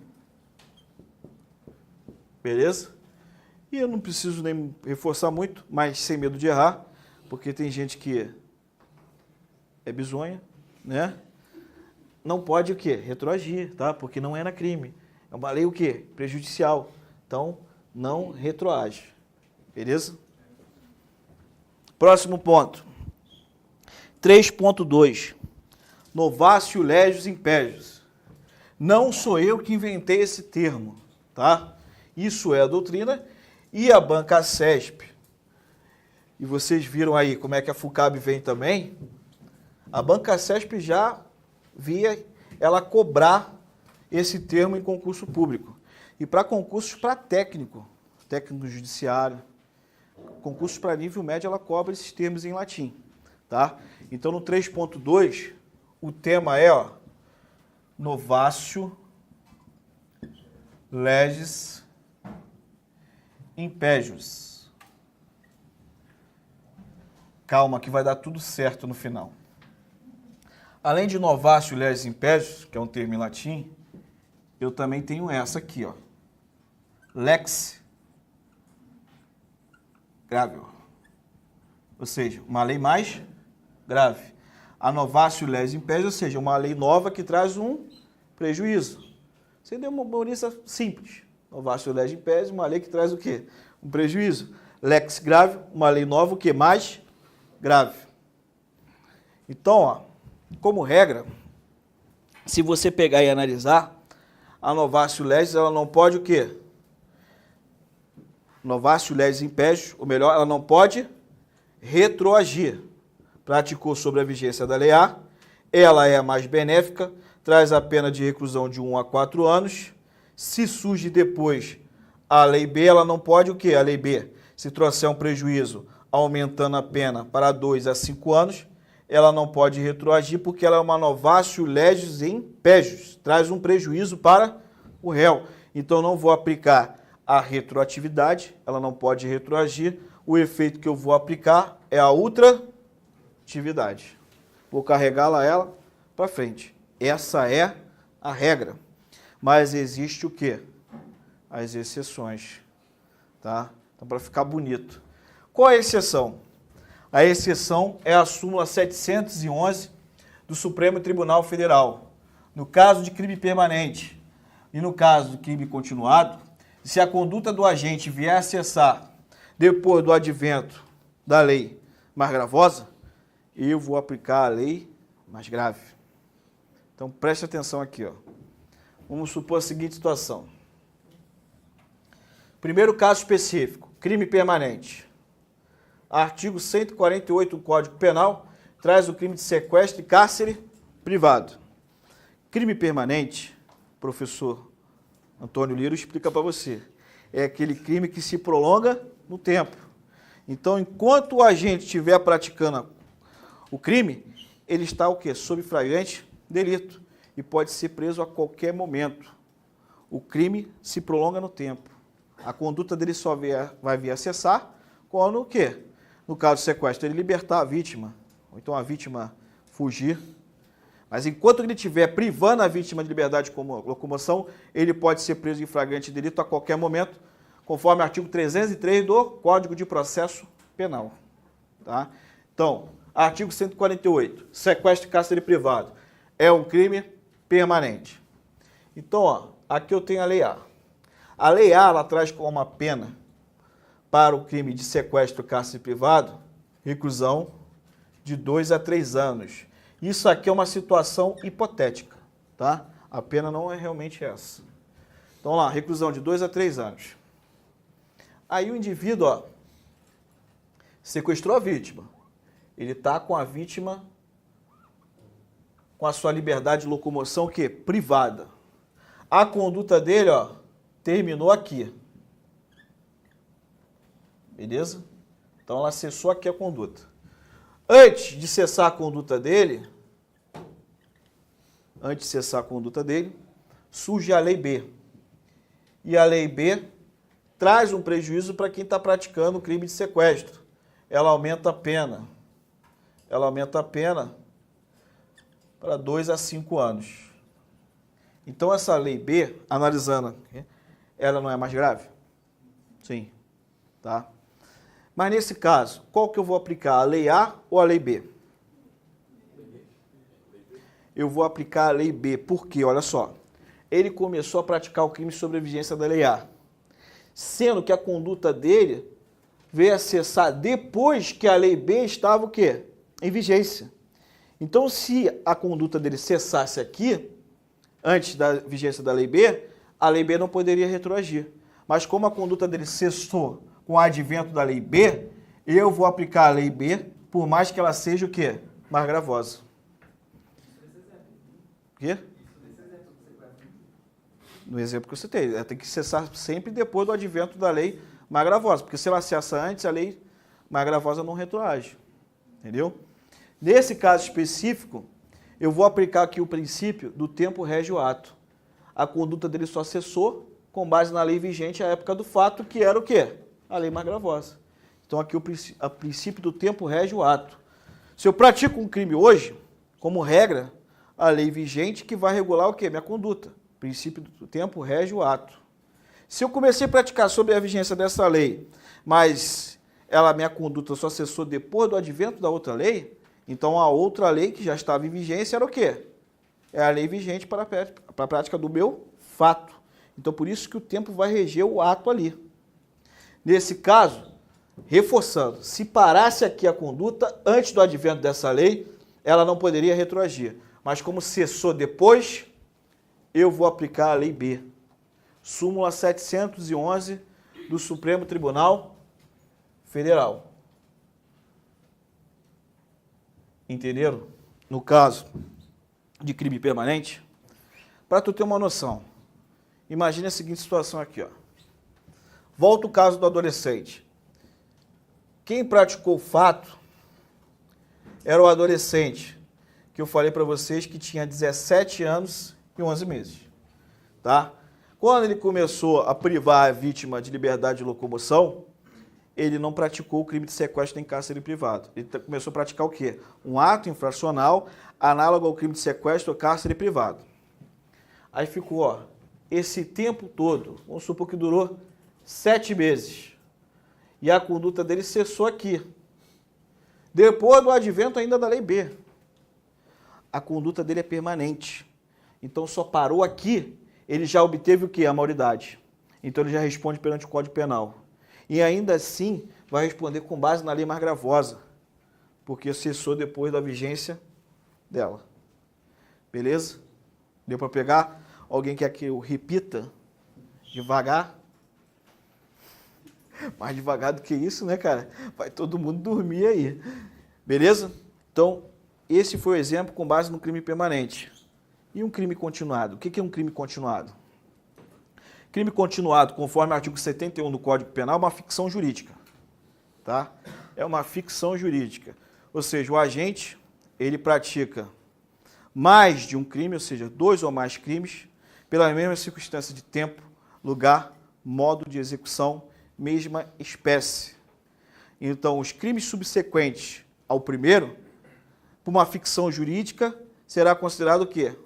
Beleza? E eu não preciso nem reforçar muito, mas sem medo de errar, porque tem gente que é bizonha, né? Não pode o quê? Retroagir, tá? Porque não era crime. É uma lei o quê? Prejudicial. Então, não retroage. Beleza? Próximo ponto. 3.2. Novatio legis impégios. Não sou eu que inventei esse termo, tá? Isso é a doutrina e a banca CESP. E vocês viram aí como é que a FUCAB vem também. A banca CESP já via ela cobrar esse termo em concurso público. E para concursos para técnico judiciário, concursos para nível médio, ela cobra esses termos em latim, tá? Então, no 3.2, o tema é, ó, Novatio legis impégios. Calma que vai dar tudo certo no final. Além de Novatio legis impégios, que é um termo em latim, eu também tenho essa aqui, ó. Lex grave. Ou seja, uma lei mais grave. A Novatio legis impégios, ou seja, uma lei nova que traz um prejuízo. Você deu uma bonita simples. Novatio legis impégios, uma lei que traz o quê? Um prejuízo. Lex grave, uma lei nova, o quê? Mais grave. Então, ó, como regra, se você pegar e analisar, a Novatio legis, ela não pode o quê? Novatio legis impégios, ou melhor, ela não pode retroagir. Praticou sobre a vigência da lei A, ela é a mais benéfica, traz a pena de reclusão de 1 a 4 anos. Se surge depois a lei B, ela não pode o quê? A lei B, se trouxer um prejuízo aumentando a pena para 2 a 5 anos, ela não pode retroagir porque ela é uma Novatio legis impégios, traz um prejuízo para o réu. Então, não vou aplicar a retroatividade, ela não pode retroagir. O efeito que eu vou aplicar é a ultratividade. Vou carregá-la ela para frente. Essa é a regra. Mas existe o quê? As exceções. Tá? Então, para ficar bonito. Qual é a exceção? A exceção é a súmula 711 do Supremo Tribunal Federal. No caso de crime permanente e no caso de crime continuado, se a conduta do agente vier a cessar depois do advento da lei mais gravosa, eu vou aplicar a lei mais grave. Então, preste atenção aqui, ó. Vamos supor a seguinte situação. Primeiro caso específico, crime permanente. Artigo 148 do Código Penal traz o crime de sequestro e cárcere privado. Crime permanente, professor Antônio Liro explica para você, é aquele crime que se prolonga no tempo. Então, enquanto o agente estiver praticando o crime, ele está o quê? Sob flagrante delito e pode ser preso a qualquer momento. O crime se prolonga no tempo. A conduta dele só vai vir a cessar quando o quê? No caso de sequestro, ele libertar a vítima, ou então a vítima fugir. Mas enquanto ele estiver privando a vítima de liberdade de locomoção, ele pode ser preso em flagrante delito a qualquer momento, conforme o artigo 303 do Código de Processo Penal. Tá? Então, artigo 148, sequestro e cárcere privado, é um crime permanente. Então, ó, aqui eu tenho a Lei A. A Lei A, ela traz como uma pena para o crime de sequestro e cárcere privado, reclusão de 2 a 3 anos. Isso aqui é uma situação hipotética, tá? A pena não é realmente essa. Então, lá, reclusão de 2 a 3 anos. Aí o indivíduo, ó, sequestrou a vítima. Ele está com a vítima com a sua liberdade de locomoção, o quê? Privada. A conduta dele, ó, terminou aqui. Beleza? Então, ela cessou aqui a conduta. Antes de cessar a conduta dele, surge a Lei B. E a Lei B traz um prejuízo para quem está praticando o crime de sequestro. Ela aumenta a pena. Para 2 a 5 anos. Então, essa Lei B, analisando, ela não é mais grave? Sim. Tá? Mas nesse caso, qual que eu vou aplicar? A Lei A ou a Lei B? Eu vou aplicar a Lei B, porque, olha só, ele começou a praticar o crime sobre a vigência da Lei A. sendo que a conduta dele veio a cessar depois que a lei B estava o quê? Em vigência. Então, se a conduta dele cessasse aqui, antes da vigência da lei B, a lei B não poderia retroagir. Mas como a conduta dele cessou com o advento da lei B, eu vou aplicar a lei B, por mais que ela seja o quê? Mais gravosa. O quê? No exemplo que eu citei, ela tem que cessar sempre depois do advento da lei mais gravosa, porque se ela cessa antes, a lei mais gravosa não retroage. Entendeu? Nesse caso específico, eu vou aplicar aqui o princípio do tempo rege o ato. A conduta dele só cessou com base na lei vigente à época do fato, que era o quê? A lei mais gravosa. Então aqui o princípio do tempo rege o ato. Se eu pratico um crime hoje, como regra, a lei vigente que vai regular o quê? Minha conduta. O princípio do tempo rege o ato. Se eu comecei a praticar sob a vigência dessa lei, mas minha conduta só cessou depois do advento da outra lei, então a outra lei que já estava em vigência era o quê? É a lei vigente para a prática do meu fato. Então por isso que o tempo vai reger o ato ali. Nesse caso, reforçando, se parasse aqui a conduta antes do advento dessa lei, ela não poderia retroagir. Mas como cessou depois, eu vou aplicar a lei B. Súmula 711 do Supremo Tribunal Federal. Entenderam? No caso de crime permanente, para tu ter uma noção, imagine a seguinte situação aqui, ó. Volta o caso do adolescente. Quem praticou o fato era o adolescente, que eu falei para vocês que tinha 17 anos e 11 meses. Tá? Quando ele começou a privar a vítima de liberdade de locomoção, ele não praticou o crime de sequestro nem cárcere privado. Ele começou a praticar o quê? Um ato infracional análogo ao crime de sequestro ou cárcere privado. Aí ficou, ó, esse tempo todo, vamos supor que durou 7 meses. E a conduta dele cessou aqui. Depois do advento ainda da lei B. A conduta dele é permanente. Então só parou aqui, ele já obteve o quê? A maioridade. Então ele já responde perante o Código Penal. E ainda assim vai responder com base na lei mais gravosa, porque cessou depois da vigência dela. Beleza? Deu para pegar? Alguém quer que eu repita devagar? Mais devagar do que isso, né, cara? Vai todo mundo dormir aí. Beleza? Então, esse foi o exemplo com base no crime permanente. E um crime continuado? O que é um crime continuado? Crime continuado, conforme o artigo 71 do Código Penal, é uma ficção jurídica. Tá? É uma ficção jurídica. Ou seja, o agente, ele pratica mais de um crime, ou seja, 2 ou mais crimes, pela mesma circunstância de tempo, lugar, modo de execução, mesma espécie. Então, os crimes subsequentes ao primeiro, por uma ficção jurídica, será considerado o quê?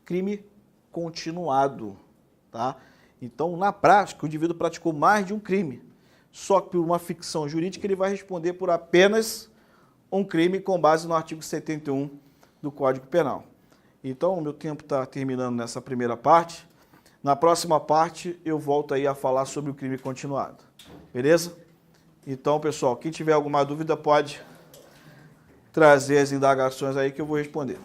Crime continuado. Tá? Então, na prática, o indivíduo praticou mais de um crime. Só que por uma ficção jurídica, ele vai responder por apenas um crime com base no artigo 71 do Código Penal. Então, o meu tempo está terminando nessa primeira parte. Na próxima parte, eu volto aí a falar sobre o crime continuado. Beleza? Então, pessoal, quem tiver alguma dúvida pode trazer as indagações aí que eu vou responder.